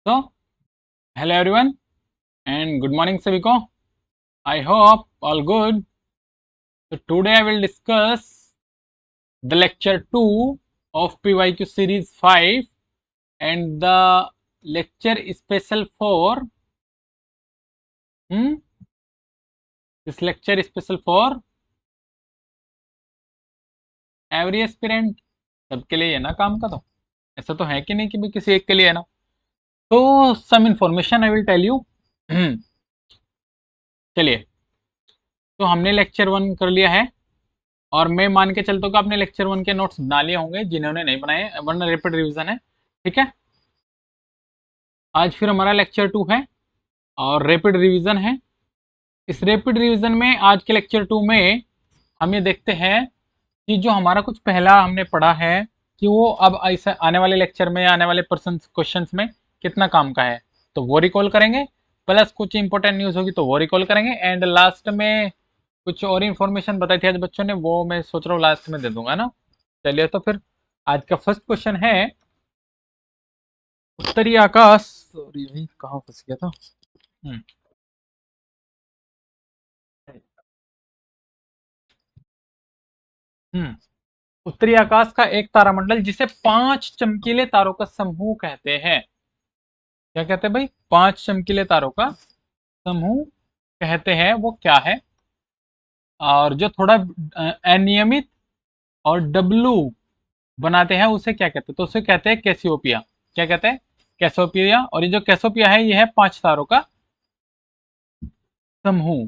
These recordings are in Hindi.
तो hello everyone and good morning सभी को। I hope all good. तो today I will discuss the lecture 2 of PYQ series 5 and the lecture special for this lecture special for every aspirant। सबके लिए है ना काम का। तो ऐसा तो है कि नहीं कि भी किसी एक के लिए है ना। तो some information I will tell you. चलिए, तो हमने लेक्चर 1 कर लिया है और मैं मान के चलता हूँ कि आपने लेक्चर 1 के नोट्स बना लिए होंगे जिन्होंने नहीं बनाए, वरना रैपिड रिवीजन है। ठीक है, आज फिर हमारा लेक्चर 2 है और रैपिड रिवीजन है। इस रैपिड रिवीजन में आज के लेक्चर 2 में हम ये देखते हैं कि जो हमारा कुछ पहला हमने पढ़ा है कि वो अब ऐसा आने वाले लेक्चर में, आने वाले पर्सन क्वेश्चंस में कितना काम का है, तो वो रिकॉल करेंगे। प्लस कुछ इंपॉर्टेंट न्यूज होगी तो वो रिकॉल करेंगे। एंड लास्ट में कुछ और इन्फॉर्मेशन बताई थी आज बच्चों ने, वो मैं सोच रहा हूँ लास्ट में दे दूंगा ना। चलिए, तो फिर आज का फर्स्ट क्वेश्चन है, उत्तरी आकाश, सॉरी भाई कहाँ फंस गया था। हम्म हम्म उत्तरी आकाश का एक तारामंडल जिसे 5 चमकीले तारों का समूह कहते हैं। क्या कहते हैं भाई? 5 चमकीले तारों का समूह कहते हैं, वो क्या है? और जो थोड़ा अनियमित और डब्लू बनाते हैं उसे क्या कहते हैं? तो उसे कहते हैं कैसियोपिया। क्या कहते हैं? कैसोपिया। और ये जो कैसोपिया है ये है 5 तारों का समूह।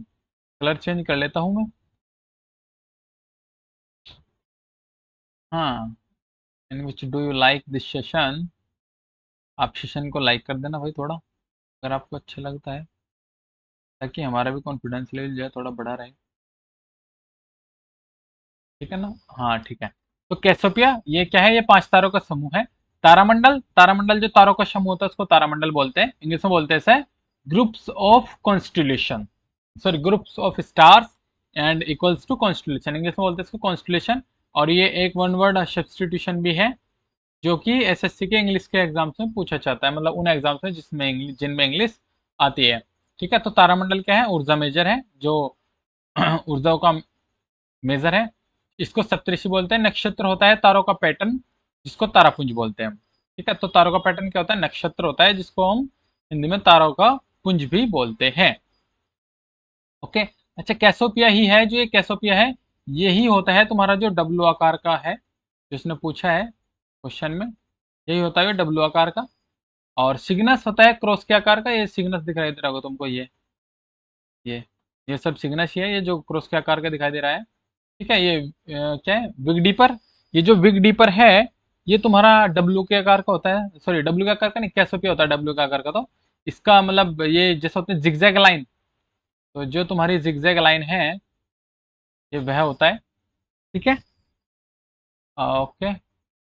कलर चेंज कर लेता हूं मैं। हाँ, in which do you like this session. आप सेशन को लाइक कर देना भाई थोड़ा, अगर आपको अच्छा लगता है, ताकि हमारा भी कॉन्फिडेंस लेवल जो है थोड़ा बढ़ा रहे। ठीक है ना? हाँ ठीक है। तो कैसोपिया ये क्या है? ये 5 तारों का समूह है। तारामंडल, तारामंडल जो तारों का समूह होता है उसको तारामंडल बोलते हैं। इंग्लिश में बोलते हैं इसे groups of constellation, sorry groups of stars and equals to constellation. English में बोलते हैं इसको कॉन्स्टिलेशन। और ये एक वन वर्ड सब्सटीट्यूशन भी है जो कि एसएससी के इंग्लिश के एग्जाम्स में पूछा जाता है, मतलब उन एग्जाम्स में जिसमें इंग्लिश, जिनमें इंग्लिश आती है। ठीक है, तो तारामंडल क्या है? ऊर्जा मेजर है, जो ऊर्जा का मेजर है। इसको सप्तऋषि बोलते हैं। नक्षत्र होता है तारों का पैटर्न, जिसको तारापुंज बोलते हैं। ठीक है, तो तारों का पैटर्न क्या होता है? नक्षत्र होता है, जिसको हम हिंदी में तारों का पुंज भी बोलते हैं। ओके। अच्छा, कैसोपिया ही है जो, ये कैसोपिया है यही होता है तुम्हारा जो डब्लू आकार का है, जिसने पूछा है क्वेश्चन में, यही होता है डब्लू आकार का। और सिग्नस होता है क्रॉस के आकार का। ये सिग्नस दिखाई दे रहा होगा तुमको, ये ये सब सिग्नस ही है, ये जो क्रॉस के आकार का दिखाई दे रहा है। ठीक है, ये क्या है? Big deeper. ये जो बिग डीपर है ये तुम्हारा डब्ल्यू के आकार का होता है, सॉरी डब्ल्यू के आकार का नहीं, कैसोपिया होता है डब्ल्यू के आकार का। तो इसका मतलब ये जैसे होते हैं जिगजैग लाइन, तो जो तुम्हारी जिगजैग लाइन है ये वह होता है। ठीक है, ओके।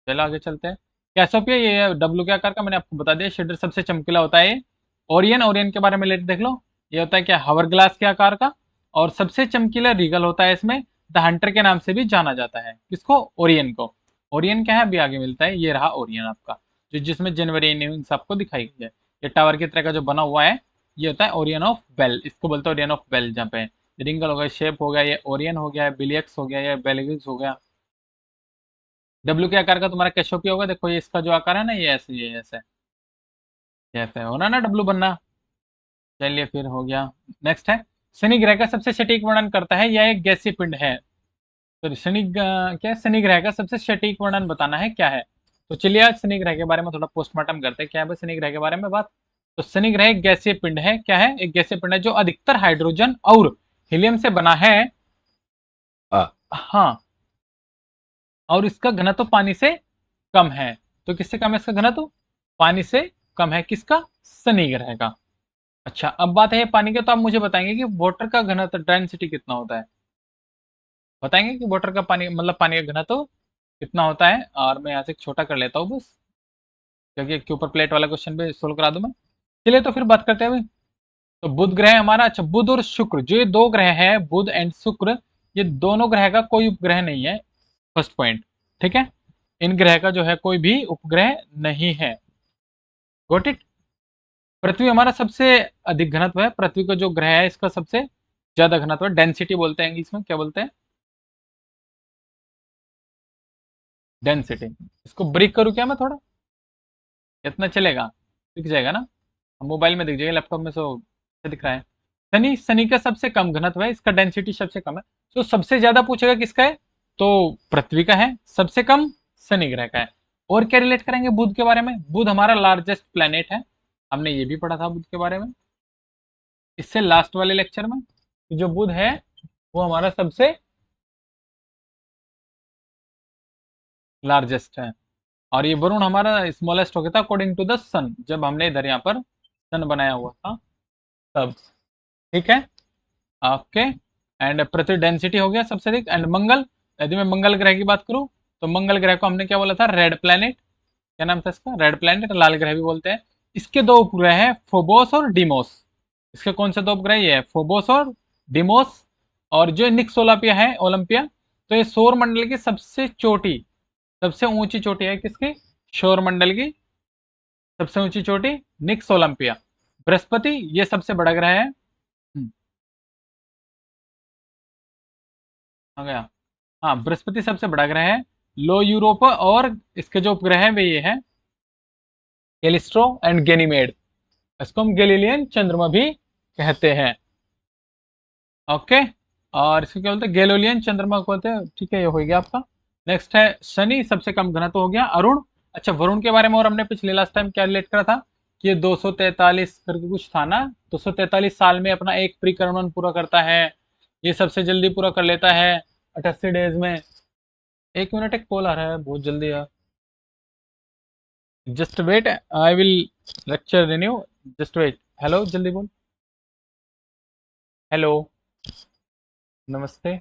चलो आगे चलते हैं। कैसोपिया ये डब्ल्यू के आकार का, मैंने आपको बता दिया। शेडर सबसे चमकीला होता है ये। ओरियन, ओरियन के बारे में लेट देख लो। ये होता है क्या? हावर ग्लास के आकार का। और सबसे चमकीला रीगल होता है इसमें। द हंटर के नाम से भी जाना जाता है। किसको? ओरियन को। ओरियन क्या है अभी आगे मिलता है। ये रहा ओरियन आपका, जो जिसमें जनवरी इनिंग्स आपको दिखाई गई है। ये टावर की तरह का जो बना हुआ है ये होता है ओरियन ऑफ बेल। इसको बोलते हैं ओरियन ऑफ बेल। जहाँ पे रिंगल हो गया, शेप हो गया, ये ओरियन हो गया, बिलियक्स हो गया, ये बेलिग्स हो गया। डब्ल्यू के आकार का तुम्हारा कैशोपिया होगा। देखो ये इसका जो आकार है ना, ये ऐसे ऐसे होना ना डब्ल्यू बनना। चलिए फिर हो गया। नेक्स्ट है, शनि ग्रह का सबसे सटीक वर्णन करता है। यह एक गैसीय पिंड है। तो क्या है? शनि ग्रह का सबसे सटीक वर्णन बताना है क्या है। तो चलिए आज शनि ग्रह के बारे में थोड़ा पोस्टमार्टम करते हैं। क्या है भाई शनि ग्रह के बारे में बात? तो शनि ग्रह एक गैसीय पिंड है। क्या है? एक गैसीय पिंड है जो अधिकतर हाइड्रोजन और हीलियम से बना है। हाँ, और इसका घनत्व पानी से कम है। तो किससे कम है इसका घनत्व? पानी से कम है। किसका? शनि ग्रह का। अच्छा, अब बात है पानी के, तो आप मुझे बताएंगे कि वाटर का घनत्व डेंसिटी कितना होता है? बताएंगे कि वाटर का, पानी मतलब पानी का घनत्व कितना होता है? और मैं यहाँ से एक छोटा कर लेता हूँ बस, क्योंकि के ऊपर प्लेट वाला क्वेश्चन भी सोल्व करा दूं मैं। चलिए तो फिर बात करते हैं भाई। तो बुध ग्रह हमारा, अच्छा बुध और शुक्र जो ये दो ग्रह हैं, बुध एंड शुक्र, ये दोनों ग्रह का कोई उपग्रह नहीं है। First point. ठीक है, इन ग्रह का जो है कोई भी उपग्रह नहीं है। Got it? पृथ्वी हमारा सबसे अधिक घनत्व है, पृथ्वी का जो ग्रह है इसका सबसे ज्यादा घनत्व है, डेंसिटी बोलते हैं इंग्लिश में, क्या बोलते हैं? डेंसिटी। इसको ब्रेक करूँ क्या मैं थोड़ा? इतना चलेगा? दिख जाएगा ना? मोबाइल में दिख जाएगा, लैपटॉप में तो दिख रहा है। शनि, शनि का सबसे कम घनत्व है, इसका डेंसिटी सबसे कम है। तो सबसे ज्यादा पूछेगा किसका है, तो पृथ्वी का है। सबसे कम शनि ग्रह का है। और क्या रिलेट करेंगे बुध के बारे में? बुध हमारा लार्जेस्ट प्लेनेट है, हमने ये भी पढ़ा था बुध के बारे में इससे लास्ट वाले लेक्चर में। जो बुध है वो हमारा सबसे लार्जेस्ट है। और ये वरुण हमारा स्मॉलेस्ट हो गया था अकॉर्डिंग टू द सन, जब हमने इधर यहाँ पर सन बनाया हुआ था तब। ठीक है, ओके। एंड पृथ्वी डेंसिटी हो गया सबसे अधिक। एंड मंगल, यदि मैं मंगल ग्रह की बात करूं तो मंगल ग्रह को हमने क्या बोला था? Red planet. क्या नाम था इसका? रेड प्लैनेट, लाल ग्रह भी बोलते हैं। इसके दो उपग्रह हैं, फोबोस और डिमोस। इसके कौन से दो उपग्रह? ये है फोबोस और डिमोस। और जो निक्स ओलंपिया है, ओलंपिया, तो ये सौर मंडल की सबसे चोटी, सबसे ऊंची चोटी है किसकी? सौर मंडल की सबसे ऊंची चोटी निक्स ओलंपिया। बृहस्पति ये सबसे बड़ा ग्रह है। आ गया। हाँ, बृहस्पति सबसे बड़ा ग्रह है। लो यूरोप, और इसके जो उपग्रह है वे ये है कैलिस्ट्रो एंड गेनीमेड। इसको हम गैलीलियन चंद्रमा भी कहते हैं। ओके। और इसको क्या बोलते हैं? गैलीलियन चंद्रमा को बोलते हैं। ठीक है, ये हो गया आपका। नेक्स्ट है शनि, सबसे कम घनत्व हो गया। अरुण, अच्छा वरुण के बारे में और हमने पिछले लास्ट टाइम क्या रिलेट करा था कि ये 243 करके कुछ था ना, 243 साल में अपना एक परिक्रमण पूरा करता है। ये सबसे जल्दी पूरा कर लेता है 88 डेज में। एक मिनट, एक कॉल आ रहा है बहुत जल्दी यार। Just wait, I will lecture renew. Just wait. Hello, जल्दी बोल। हेलो, नमस्ते।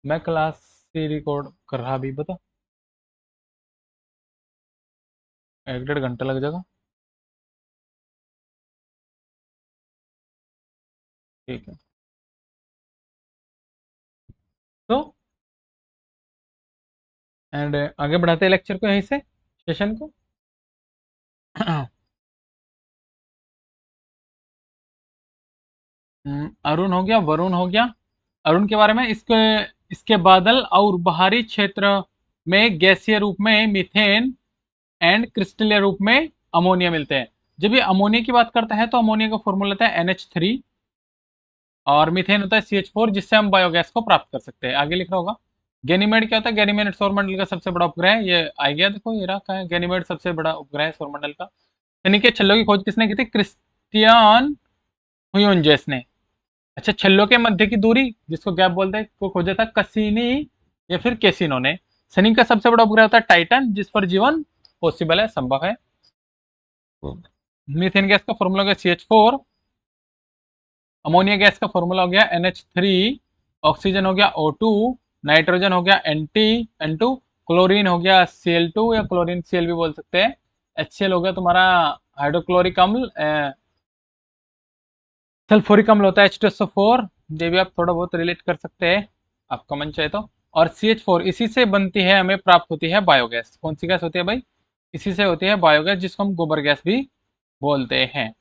मैं क्लास से रिकॉर्ड कर रहा, अभी बता। 1 डेढ़ घंटा लग जाएगा। ठीक है, तो एंड आगे बढ़ाते हैं लेक्चर को यहीं से, सेशन को। अरुण हो गया, वरुण हो गया। अरुण के बारे में, इसके इसके बादल और बाहरी क्षेत्र में गैसीय रूप में मीथेन एंड क्रिस्टलीय रूप में अमोनिया मिलते हैं। जब ये अमोनिया की बात करता है तो अमोनिया का फॉर्मूला होता है NH3, और मीथेन होता है CH4, जिससे हम बायोगैस को प्राप्त कर सकते हैं। आगे लिख रहा होगा। गैनीमेड क्या होता है? गैनीमेड सौरमंडल का सबसे बड़ा उपग्रह है। ये आ गया, देखो ये रहा, है गैनीमेड सबसे बड़ा उपग्रह है सौरमंडल का। यानी कि छल्लों की खोज किसने की थी? क्रिस्टियन हुयोंजेस ने। अच्छा, छल्लों के मध्य की दूरी जिसको गैप बोलते हैं को खोजा था कसीनी या फिर केसिनो ने। शनि का सबसे बड़ा उपग्रह होता है टाइटन, जिस पर जीवन पॉसिबल है, संभव है। मीथेन गैस का फॉर्मूला हो गया CH4। अमोनिया गैस का फॉर्मूला हो गया NH3। ऑक्सीजन हो गया O2। नाइट्रोजन हो गया N2। क्लोरीन हो गया Cl2, या क्लोरीन Cl भी बोल सकते हैं। HCl हो गया तुम्हारा हाइड्रोक्लोरिक अम्ल। सल्फ्यूरिक अम्ल होता है H2SO4। ये भी आप थोड़ा बहुत रिलेट कर सकते हैं, आपका मन चाहे तो। और CH4, इसी से बनती है, हमें प्राप्त होती है बायोगैस। कौन सी गैस होती है भाई? इसी से होती है बायोगैस, जिसको हम गोबर गैस भी बोलते हैं।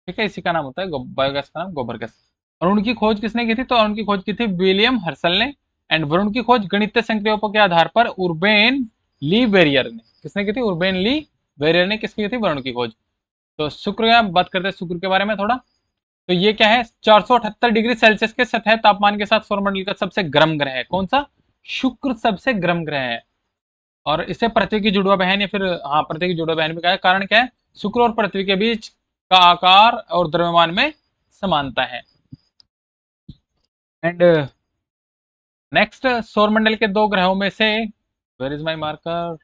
ठीक है, इसी का नाम होता है बायोगैस, का नाम गोबर गैस। अरुण की खोज किसने की थी? तो अरुण की खोज की थी विलियम हर्सल ने। एंड वरुण की खोज गणितीय संक्रियों के आधार पर उर्बेन ली वेरियर ने। किसने की थी? उर्बेन ली वेरियर ने किसकी की थी? वरुण की खोज। तो शुक्र का बात करते हैं, शुक्र के बारे में थोड़ा। तो ये क्या है? 478 डिग्री सेल्सियस के सतह तापमान के साथ सौरमंडल का सबसे गर्म ग्रह है। कौन सा? शुक्र सबसे गर्म ग्रह है। और इसे पृथ्वी की जुड़वा बहन, या फिर हाँ, पृथ्वी की जुड़वा बहन भी कहा है। कारण क्या है? शुक्र और पृथ्वी के बीच का आकार और द्रव्यमान में समानता है। एंड नेक्स्ट, सौरमंडल के दो ग्रहों में से, वेयर इज माई मार्कर?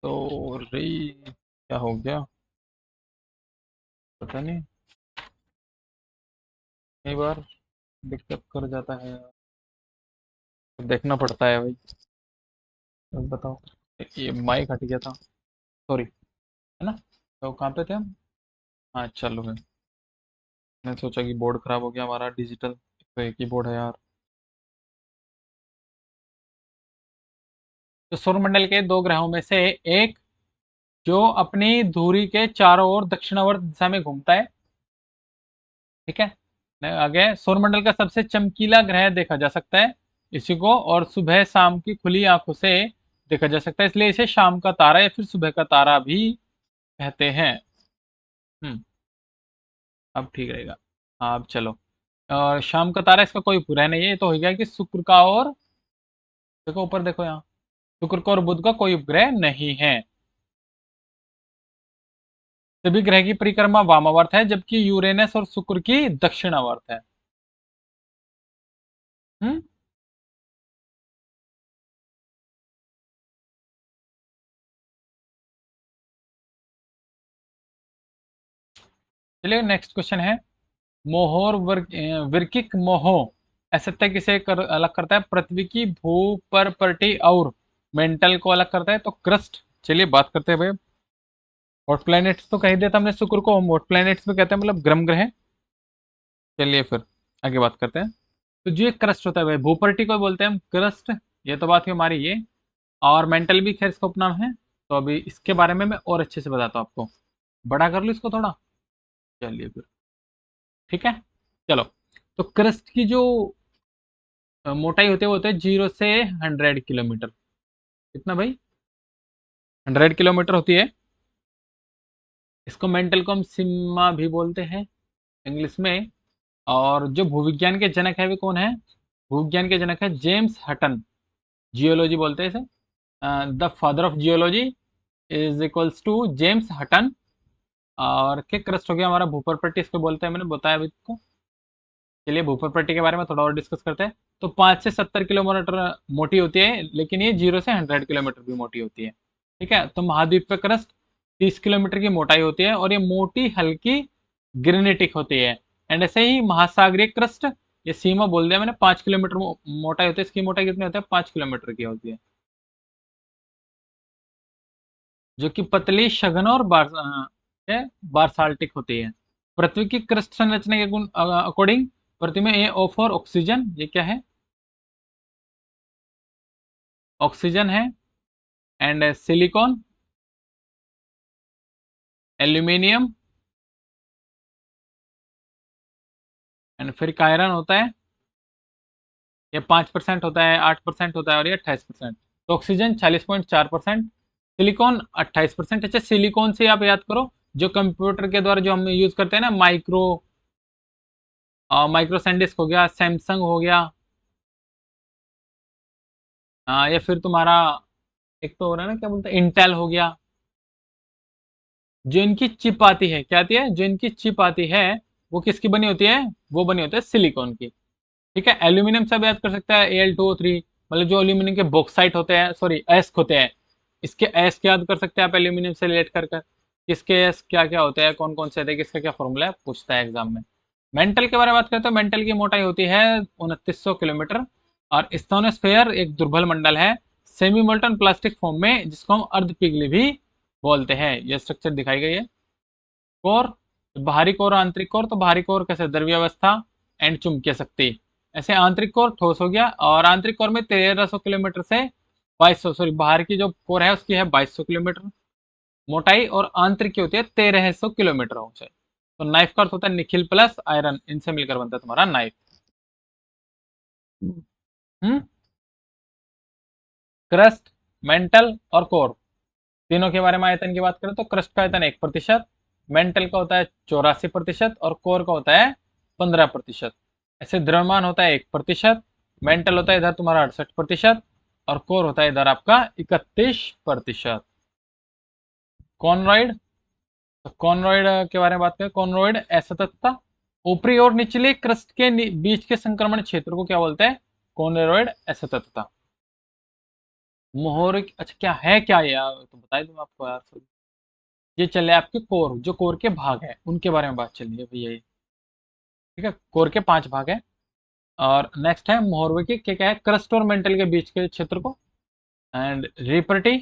तो रे, क्या हो गया पता नहीं, कई बार दिक्कत कर जाता है, देखना पड़ता है भाई। अब बताओ, ये माइक हट गया था, सॉरी, है ना? तो कहाँ पे थे हम? हाँ चलो फिर। मैं सोचा कि बोर्ड खराब हो गया हमारा डिजिटल, तो एक ही बोर्ड है यार। तो सौरमंडल के दो ग्रहों में से एक जो अपनी धुरी के चारों ओर दक्षिणावर्त दिशा में घूमता है। ठीक है। आगे, सौरमंडल का सबसे चमकीला ग्रह देखा जा सकता है इसी को, और सुबह शाम की खुली आंखों से देखा जा सकता है, इसलिए इसे शाम का तारा या फिर सुबह का तारा भी कहते हैं। हम्म। अब ठीक रहेगा। हाँ अब चलो। और शाम का तारा इसका कोई पूरा नहीं है, ये तो हो गया कि शुक्र का, और देखो ऊपर देखो यहाँ, शुक्र का और बुध का कोई उपग्रह नहीं है। सभी ग्रह की परिक्रमा वामावर्त है, जबकि यूरेनस और शुक्र की दक्षिणावर्त है। हम्म। चलिए नेक्स्ट क्वेश्चन है। मोहोर विरकिक मोहो असत्य किसे अलग करता है? पृथ्वी की भूपर्पटी और मेंटल को अलग करता है, तो क्रस्ट। चलिए बात करते हैं भाई। हॉट प्लैनेट्स तो कह दिया था हमने शुक्र को, हम हॉट प्लैनेट्स में कहते हैं मतलब गर्म ग्रह। चलिए फिर आगे बात करते हैं। तो जो एक क्रस्ट होता है भाई, भूपर्टी को बोलते हैं हम क्रस्ट। ये तो बात हुई हमारी ये। और मेंटल भी खैर इसका उपनाम है। तो अभी इसके बारे में मैं और अच्छे से बताता हूँ आपको। बड़ा कर लूँ इसको थोड़ा। चलिए फिर। ठीक है। चलो। तो क्रस्ट की जो मोटाई होती है वो होती है 0 से 100 किलोमीटर। कितना भाई? 100 किलोमीटर होती है। इसको मेंटल को हम सिम्मा भी बोलते हैं इंग्लिश में। और जो भूविज्ञान के जनक है वे कौन है? भूविज्ञान के जनक है जेम्स हटन। जियोलॉजी बोलते हैं इसे। The father of geology is equals to James Hutton. और क्या क्रस्ट हो गया हमारा भूपर्पट्टी, इसको बोलते हैं, मैंने बताया अभी को। चलिए भूपर्पट्टी के बारे में थोड़ा और डिस्कस करते हैं। तो 5 से 70 किलोमीटर मोटी होती है, लेकिन ये 0 से 100 किलोमीटर भी मोटी होती है। ठीक है। तो महाद्वीप पे क्रस्ट 30 किलोमीटर की मोटाई होती है, और ये मोटी हल्की ग्रेनिटिक होती है। एंड ऐसे ही महासागरीय क्रस्ट, ये सीमा बोल दिया मैंने, 5 किलोमीटर मोटाई होती है। इसकी मोटाई कितनी होती है? 5 किलोमीटर की होती है। जो कि पतली शघन और बारसाल्टिक होती है। पृथ्वी की क्रस्ट संरचना के गुण अकॉर्डिंग, पृथ्वी में ए ओ फॉर ऑक्सीजन, ये क्या है? ऑक्सीजन है। एंड सिलिकॉन, एल्यूमिनियम, एंड फिर आयरन होता है। ये 5% होता है, 8% होता है, और ये 28%। तो ऑक्सीजन 40.4%, सिलिकॉन 28%। अच्छा, सिलिकॉन से आप याद करो, जो कंप्यूटर के द्वारा जो हम यूज करते हैं ना, माइक्रो सैंडिस्क हो गया, सैमसंग हो गया, या फिर तुम्हारा एक तो हो रहा है ना, क्या बोलते हैं, इंटेल हो गया। जो इनकी चिप आती है, क्या आती है? जो इनकी चिप आती है वो किसकी बनी होती है? वो बनी होती है सिलिकॉन की। ठीक है। एल्यूमिनियम सब याद कर सकता है, Al2O3, मतलब जो एल्यूमिनियम के बॉक्साइट होते हैं, सॉरी एस्क होते हैं, इसके एस्क याद कर सकते हैं आप एल्यूमिनियम से रिलेट कर कर। किसके एस्क क्या क्या होते हैं, कौन कौन से होते हैं, किसका क्या फॉर्मूला है, पूछता है एग्जाम में। मेंटल के बारे में बात करते हैं। मेंटल की मोटाई होती है 2900 किलोमीटर। और स्टोनोस्फेयर एक दुर्बल मंडल है, सेमी मोल्टन प्लास्टिक फॉर्म में, जिसको हम अर्ध पिघली भी बोलते हैं। ये स्ट्रक्चर दिखाई गई है। कोर, बाहरी कोर, आंतरिक कोर। तो बाहरी कोर कैसे? द्रव्यावस्था एंड चुंबकीय शक्ति। ऐसे आंतरिक कोर ठोस हो गया, और आंतरिक कोर में 1300 किलोमीटर से 2200, सॉरी बाहर की जो कोर है उसकी है 2200 किलोमीटर मोटाई, और आंतरिक की होती है 1300 किलोमीटर ऊंचाई। तो नाइफ का अर्थ होता है निखिल प्लस आयरन, इनसे मिलकर बनता है तुम्हारा नाइफ। हम्म। क्रस्ट, मेंटल और कोर, तीनों के बारे में आयतन की बात करें तो क्रस्ट का आयतन 1%, मेंटल का होता है 84%, और कोर का होता है 15%। ऐसे द्रव्यमान होता है 1%, मेंटल होता है इधर तुम्हारा 68%, और कोर होता है इधर आपका 31%। कॉनरॉइड। तो कॉनरॉइड के बारे में बात करें, कॉनरॉइड ऐसा तत्व ऊपरी और निचले क्रस्ट के बीच के संक्रमण क्षेत्र को क्या बोलते हैं? कॉनरॉइड ऐसा तत्व। मोहर, अच्छा क्या है क्या ये यार, तो बताई दूं आपको यार। ये चले आपके कोर, जो कोर के भाग है उनके बारे में बात चल रही है भैया ये। ठीक है। कोर के 5 भाग है। और नेक्स्ट है मोहरवे की, क्या है? क्रस्ट और मेंटल के बीच के क्षेत्र को। एंड रेपटी,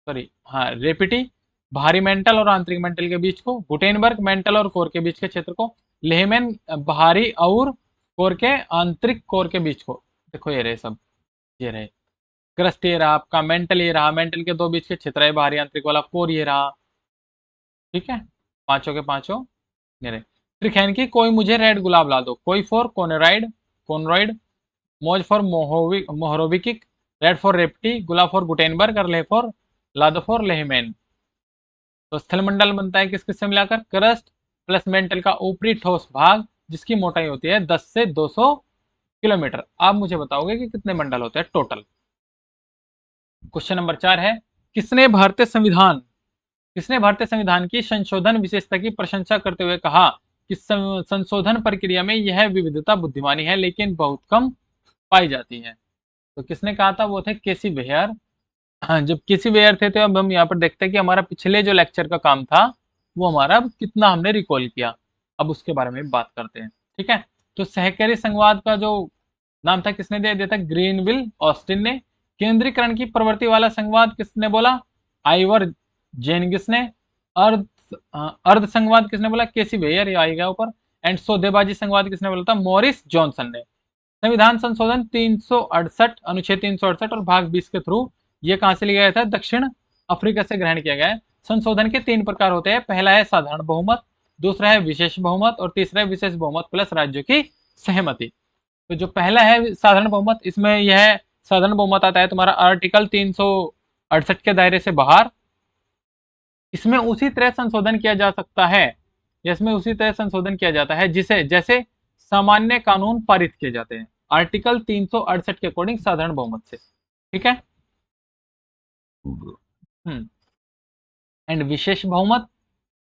सॉरी हाँ रेपिटी, भारी मेंटल और आंतरिक मेंटल के बीच को, गुटेनबर्ग मेंटल और कोर के बीच के क्षेत्र को, लेहमैन भारी और कोर के आंतरिक कोर के बीच को। देखो ये रहे सब, ये रहे क्रस्ट, ये रहा आपका मेंटल, ये रहा मेंटल के दो बीच के क्षेत्र है भारी आंतरिक वाला, कोर ये रहा, ठीक है, पांचों के पांचों ये रहे। ट्रिखैन की कोई मुझे रेड गुलाब ला दो, कोई फॉर कोनेराइड कोनरॉइड, मोज for Mohorovicic, red for Repetti, गुलाब फॉर गुटेनबर्ग और लेह फॉर लादो फॉर लेहमैन। तो स्थलमंडल बनता है किस किस से मिलाकर, क्रस्ट प्लस मेंटल का ऊपरी ठोस भाग जिसकी मोटाई होती है 10 से 200 किलोमीटर। आप मुझे बताओगे कि कितने मंडल होते हैं टोटल। क्वेश्चन नंबर 4 है, किसने भारतीय संविधान की संशोधन विशेषता की प्रशंसा करते हुए कहा कि संशोधन प्रक्रिया में यह विविधता बुद्धिमानी है लेकिन बहुत कम पाई जाती है। तो किसने कहा था, वो थे केसी वेयर। हाँ, जब केसी वेयर थे तो अब हम यहाँ पर देखते हैं कि हमारा पिछले जो लेक्चर का काम था वो हमारा कितना हमने रिकॉल किया, अब उसके बारे में बात करते हैं, ठीक है। तो सहकारी संघवाद का जो नाम था किसने दे दिया था, ग्रीनविल ऑस्टिन ने। केंद्रीकरण की प्रवृत्ति वाला संघवाद किसने बोला, आइवर जेनगिस ने। अर्ध अर्ध संघवाद किसने बोला, केसी वेयर, ये आएगा ऊपर। एंड सौदेबाजी संघवाद किसने बोला था, मॉरिस जॉनसन ने। संविधान संशोधन 368 अनुच्छेद 368 और भाग 20 के थ्रू ये कहां से लिया गया था, दक्षिण अफ्रीका से ग्रहण किया गया है। संशोधन के 3 प्रकार होते हैं, पहला है साधारण बहुमत, दूसरा है विशेष बहुमत और तीसरा है विशेष बहुमत प्लस राज्यों की सहमति। तो जो पहला है साधारण बहुमत, इसमें यह साधारण बहुमत आता है तुम्हारा आर्टिकल 368 के दायरे से बाहर। इसमें उसी तरह संशोधन किया जा सकता है, इसमें उसी तरह संशोधन किया जाता है जिसे जैसे सामान्य कानून पारित किए जाते हैं, आर्टिकल 368 के अकॉर्डिंग साधारण बहुमत से, ठीक है। एंड विशेष बहुमत,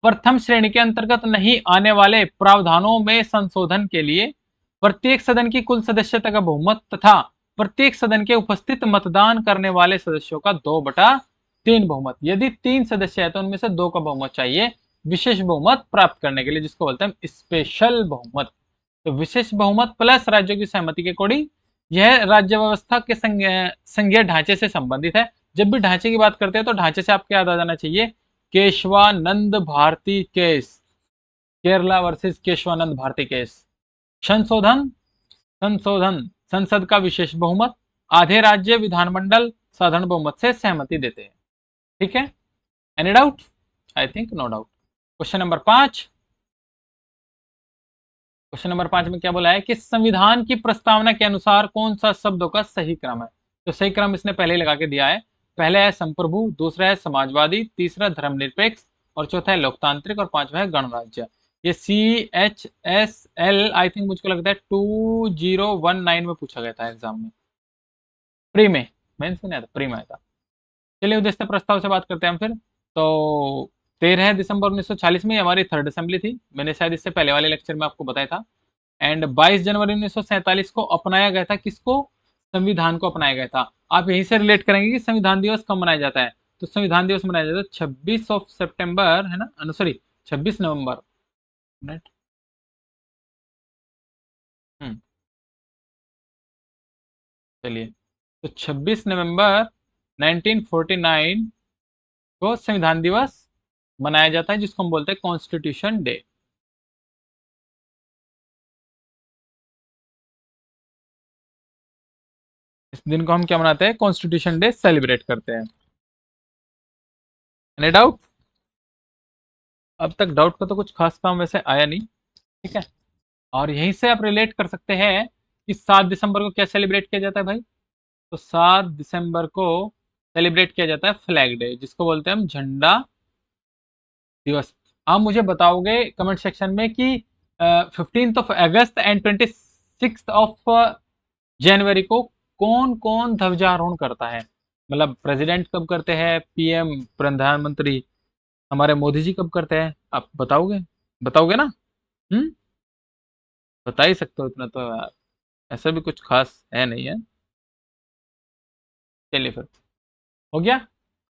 प्रथम श्रेणी के अंतर्गत नहीं आने वाले प्रावधानों में संशोधन के लिए प्रत्येक सदन की कुल सदस्यता का बहुमत तथा प्रत्येक सदन के उपस्थित मतदान करने वाले सदस्यों का 2/3 बहुमत। यदि 3 सदस्य है तो उनमें से 2 का बहुमत चाहिए विशेष बहुमत प्राप्त करने के लिए, जिसको बोलते हैं स्पेशल बहुमत। तो विशेष बहुमत प्लस राज्यों की सहमति के अकॉर्डिंग यह राज्य व्यवस्था के संघीय ढांचे से संबंधित है। जब भी ढांचे की बात करते हैं तो ढांचे से आपको याद आ जाना चाहिए Keshavananda Bharati case, Kerala versus Keshavananda Bharati case. संशोधन संशोधन संसद का विशेष बहुमत, आधे राज्य विधानमंडल साधारण बहुमत से सहमति देते हैं, ठीक है। Any doubt, I think no doubt. Question number 5, question number 5 में क्या बोला है कि संविधान की प्रस्तावना के अनुसार कौन सा शब्दों का सही क्रम है। तो सही क्रम इसने पहले ही लगा के दिया है, पहला है संप्रभु, दूसरा है समाजवादी, तीसरा धर्मनिरपेक्ष और चौथा है लोकतांत्रिक और पांचवा है गणराज्य। ये CHSL आई थिंक मुझको लगता है 2019 में पूछा गया था एग्जाम में, प्री में, मेंस में नहीं था, प्री में था। चलिए उद्देश्य प्रस्ताव से बात करते हैं हम फिर। तो 13 दिसंबर 1940 में हमारी थर्ड असेंबली थी, मैंने शायद इससे पहले वाले लेक्चर में आपको बताया था। एंड 22 जनवरी 1947 को अपनाया गया था, किसको, संविधान को अपनाया गया था। आप यहीं से रिलेट करेंगे कि संविधान दिवस कब मनाया जाता है। तो संविधान दिवस मनाया जाता है 26 सितंबर, है ना, सॉरी 26 नवंबर। चलिए, तो 26 नवंबर 1949 को संविधान दिवस मनाया जाता है, जिसको हम बोलते हैं कॉन्स्टिट्यूशन डे। इस दिन को हम क्या मनाते हैं, कॉन्स्टिट्यूशन डे सेलिब्रेट करते हैं। एनी डाउट, अब तक डाउट का तो कुछ खास काम वैसे आया नहीं, ठीक है। और यहीं से आप रिलेट कर सकते हैं कि 7 दिसंबर को क्या सेलिब्रेट किया जाता है भाई। तो 7 दिसंबर को सेलिब्रेट किया जाता है फ्लैग डे, जिसको बोलते हैं हम झंडा दिवस। आप मुझे बताओगे कमेंट सेक्शन में कि 15 अगस्त एंड 26 जनवरी को कौन कौन ध्वजारोहण करता है, मतलब प्रेसिडेंट कब करते हैं, PM प्रधानमंत्री हमारे मोदी जी कब करते हैं, आप बताओगे, बताओगे ना। बता ही सकते हो इतना तो यार, ऐसा भी कुछ खास है नहीं है। चलिए फिर, हो गया,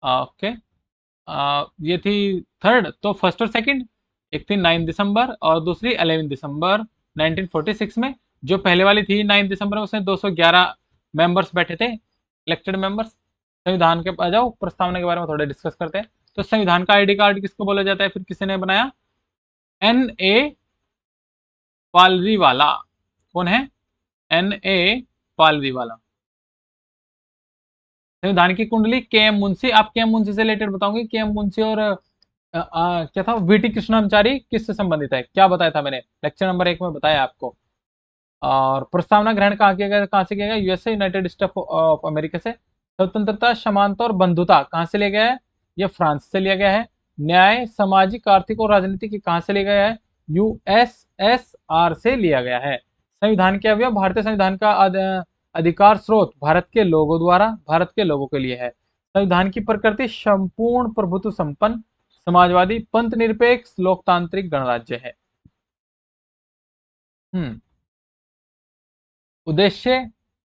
ओके। ये थी थर्ड, तो फर्स्ट और सेकंड, एक थी 9 दिसंबर और दूसरी 11 दिसंबर 1946 में। जो पहले वाली थी 9 दिसंबर में, उसमें 211 मेंबर्स बैठे थे, इलेक्टेड मेंबर्स। संविधान के आ जाओ, प्रस्तावना के बारे में थोड़ा डिस्कस करते हैं। तो संविधान का आईडी कार्ड किसको बोला जाता है, फिर किसी ने बनाया? N.A. पालरीवाला। कौन है? N.A. पालरीवाला। संविधान की कुंडली के.एम. मुंशी। आप के.एम. मुंशी से रिलेटेड बताऊंगी। के.एम. मुंशी और क्या था, वीटी कृष्णमाचारी किससे संबंधित है, क्या बताया था मैंने लेक्चर नंबर 1 में बताया आपको। और प्रस्तावना ग्रहण कहाँ किया गया, कहाँ से किया गया? USA, United state of America से। स्वतंत्रता, समानता और बंधुता कहाँ से लिया गया है? ये फ्रांस से लिया गया है। न्याय, सामाजिक, आर्थिक और राजनीतिक कहाँ से लिया गया है? यूएसएसआर से लिया गया है। संविधान के अवयव, भारतीय संविधान का अधिकार स्रोत भारत के लोगों द्वारा, भारत के लोगों के लिए है। संविधान की प्रकृति संपूर्ण प्रभुत्व संपन्न, समाजवादी, पंथ निरपेक्ष, लोकतांत्रिक गणराज्य है। उद्देश्य,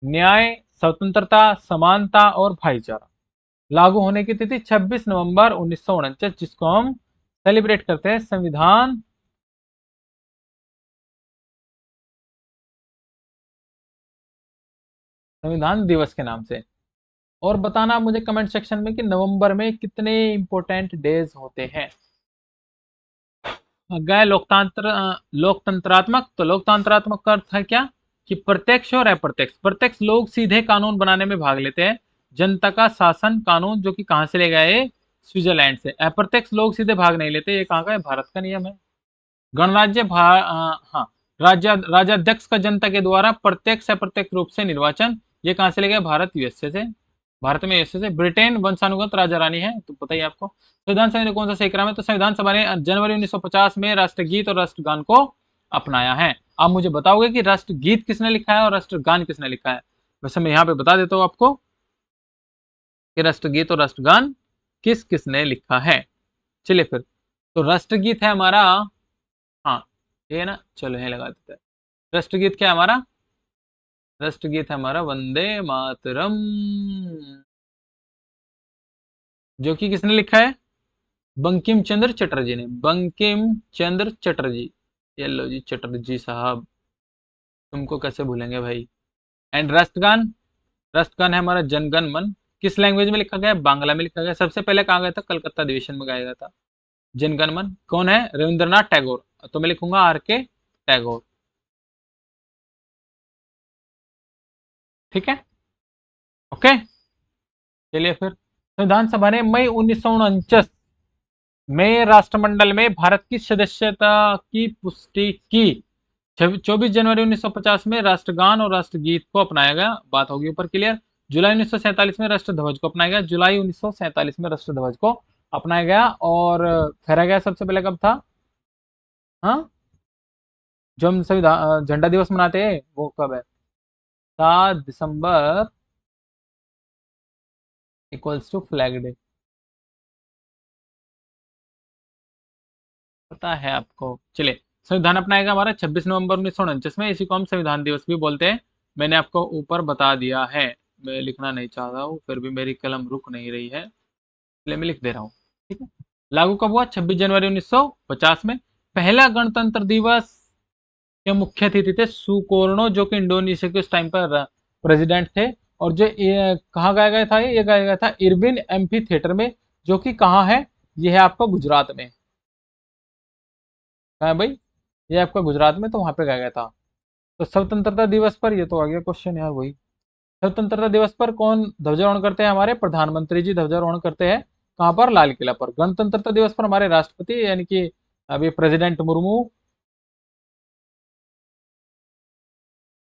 न्याय, स्वतंत्रता, समानता और भाईचारा। लागू होने की तिथि 26 नवंबर 1949, जिसको हम सेलिब्रेट करते हैं संविधान दिवस के नाम से। और बताना मुझे कमेंट सेक्शन में कि नवंबर में कितने इंपॉर्टेंट डेज होते हैं। गए लोकतंत्रात्मक, तो लोकतंत्रात्मक का अर्थ है क्या कि प्रत्यक्ष और अप्रत्यक्ष। प्रत्यक्ष लोग सीधे कानून बनाने में भाग लेते हैं, जनता का शासन कानून, जो कि कहां से ले गए? स्विट्जरलैंड से। अप्रत्यक्ष लोग सीधे भाग नहीं लेते, ये कहाँ का है? भारत का नियम है। गणराज्य हाँ, राजाध्यक्ष का जनता के द्वारा प्रत्यक्ष अप्रत्यक्ष रूप से निर्वाचन, ये कहां से ले गए? भारत, यूएसए से। भारत में यूएसए से। ब्रिटेन वंशानुगत राजा रानी है, तो पता ही आपको। संविधान सभा ने कौन सा सही क्रम है? तो संविधान सभा ने जनवरी 1950 में राष्ट्रगीत और राष्ट्रगान को अपनाया है। आप मुझे बताओगे कि राष्ट्रगीत किसने लिखा है और राष्ट्रगान किसने लिखा है? वैसे मैं यहाँ पे बता देता हूँ आपको कि राष्ट्रगीत और राष्ट्रगान किस किसने लिखा है। चलिए फिर, तो राष्ट्रगीत है हमारा, हाँ ये ना, चलो यही लगा देते हैं। राष्ट्रगीत क्या है हमारा? राष्ट्रगीत है हमारा वंदे मातरम, जो कि किसने लिखा है? बंकिम चंद्र चटर्जी ने। बंकिम चंद्र चटर्जी, ये लो जी, चटर्जी साहब, तुमको कैसे भूलेंगे भाई। एंड राष्ट्रगान, राष्ट्रगान है हमारा जनगण मन। किस लैंग्वेज में लिखा गया है? बांग्ला में लिखा गया। सबसे पहले कहा गया था? कलकत्ता अधिवेशन में गाया गया था। जनगण मन कौन है? रविंद्रनाथ टैगोर। तो मैं लिखूंगा आर के टैगोर। ठीक है, ओके। चलिए फिर, संविधान सभा ने मई 1949 में राष्ट्रमंडल में भारत की सदस्यता की पुष्टि की। 24 जनवरी 1950 में राष्ट्रगान और राष्ट्रगीत को अपनाया गया, बात होगी ऊपर क्लियर। जुलाई 1947 में राष्ट्रध्वज को अपनाया गया। जुलाई 1947 में राष्ट्रध्वज को अपनाया गया। और फहराया गया सबसे पहले कब था? हाँ, जो हम संविधान झंडा दिवस मनाते हैं वो कब है? 7 दिसंबर इक्वल्स टू फ्लैग डे। पता है आपको। चलिए, संविधान अपनाएगा हमारा 26 नवंबर 1949 में, इसी को हम संविधान दिवस भी बोलते हैं। मैंने आपको ऊपर बता दिया है, मैं लिखना नहीं चाह रहा हूँ, फिर भी मेरी कलम रुक नहीं रही है, इसलिए मैं लिख दे रहा हूँ। ठीक है, लागू कब हुआ? 26 जनवरी 1950 में। पहला गणतंत्र दिवस के मुख्य अतिथि थे सुकोर्णो, जो कि इंडोनेशिया के उस टाइम पर प्रेसिडेंट थे। और जो कहाँ गाया गया था? ये गाया गया था इरविन एम्फी थिएटर में, जो कि कहाँ है? ये है आपका गुजरात में। कहाँ है भाई? ये आपका गुजरात में, तो वहां पे गाया गया था। तो स्वतंत्रता दिवस पर, ये तो आ गया क्वेश्चन यार वही। स्वतंत्रता दिवस पर कौन ध्वजारोहण करते हैं? हमारे प्रधानमंत्री जी ध्वजारोहण करते हैं। कहाँ पर? लाल किला पर। गणतंत्रता दिवस पर हमारे राष्ट्रपति यानी कि अभी प्रेसिडेंट मुर्मू,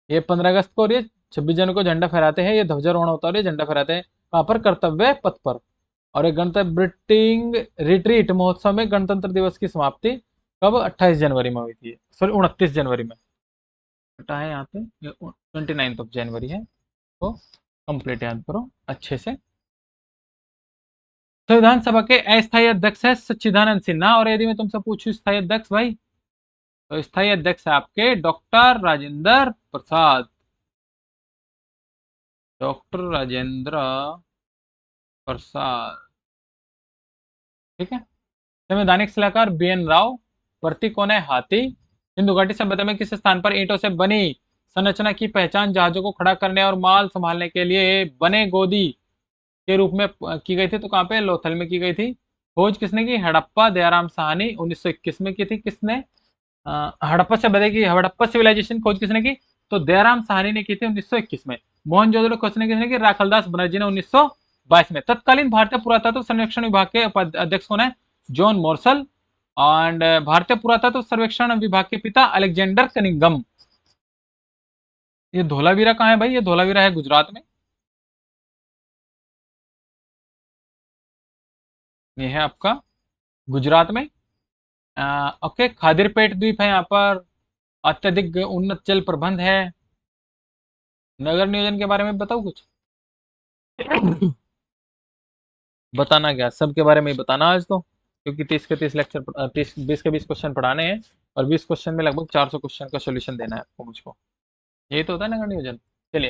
ये 15 अगस्त को और ये 26 जनवरी को झंडा फहराते हैं। ये ध्वजारोहण होता है और ये झंडा फहराते हैं कहाँ पर? कर्तव्य पथ पर। और ये गणतंत्र ब्रिटिंग रिट्रीट महोत्सव में गणतंत्र दिवस की समाप्ति कब? 28 जनवरी में हुई थी, सॉरी 29 जनवरी में। बेटा है यहाँ पे, 29 जनवरी है, तो कंप्लीट याद करो अच्छे से। संविधान सभा के अस्थायी अध्यक्ष है सच्चिदानंद सिन्हा। और यदि मैं तुमसे पूछूं स्थायी अध्यक्ष भाई, तो स्थायी अध्यक्ष है आपके डॉक्टर राजेंद्र प्रसाद। डॉक्टर राजेंद्र प्रसाद, ठीक है। संवैधानिक सलाहकार बी.एन. राव। प्रतीक कौन है? हाथी। सिंधु घाटी सभ्यता में किस स्थान पर ईंटों से बनी संरचना की पहचान जहाजों को खड़ा करने और माल संभालने के लिए बने गोदी के रूप में की गई थी? तो कहां पे? लोथल में की गई थी। खोज किसने की? हड़प्पा दयाराम साहनी 1921 में की थी। किसने? हड़प्पा सभ्यता की, हड़प्पा सिविलाइजेशन खोज किसने की? तो दयाराम साहनी ने की थी 1921 में। मोहनजोदड़ो खोज किसने की? राखलदास बनर्जी ने 1922 में। तत्कालीन भारतीय पुरातत्व सर्वेक्षण विभाग के अध्यक्ष कौन है? John morsel. एंड भारतीय पुरातत्व सर्वेक्षण विभाग के पिता अलेक्जेंडर कनिंगम। ये धोलावीरा कहाँ है भाई? ये धोलावीरा है गुजरात में। ये है आपका गुजरात में। ओके, खादिरपेट द्वीप है यहाँ पर। अत्यधिक उन्नत जल प्रबंध है। नगर नियोजन के बारे में बताओ कुछ। बताना क्या, सबके बारे में ही बताना आज तो, क्योंकि 30 के 30 लेक्चर, 30 20 के 20 क्वेश्चन पढ़ाने हैं और 20 क्वेश्चन में लगभग 400 क्वेश्चन का सोल्यूशन देना है आपको मुझको। यही तो होता है नगर नियोजन। चलिए,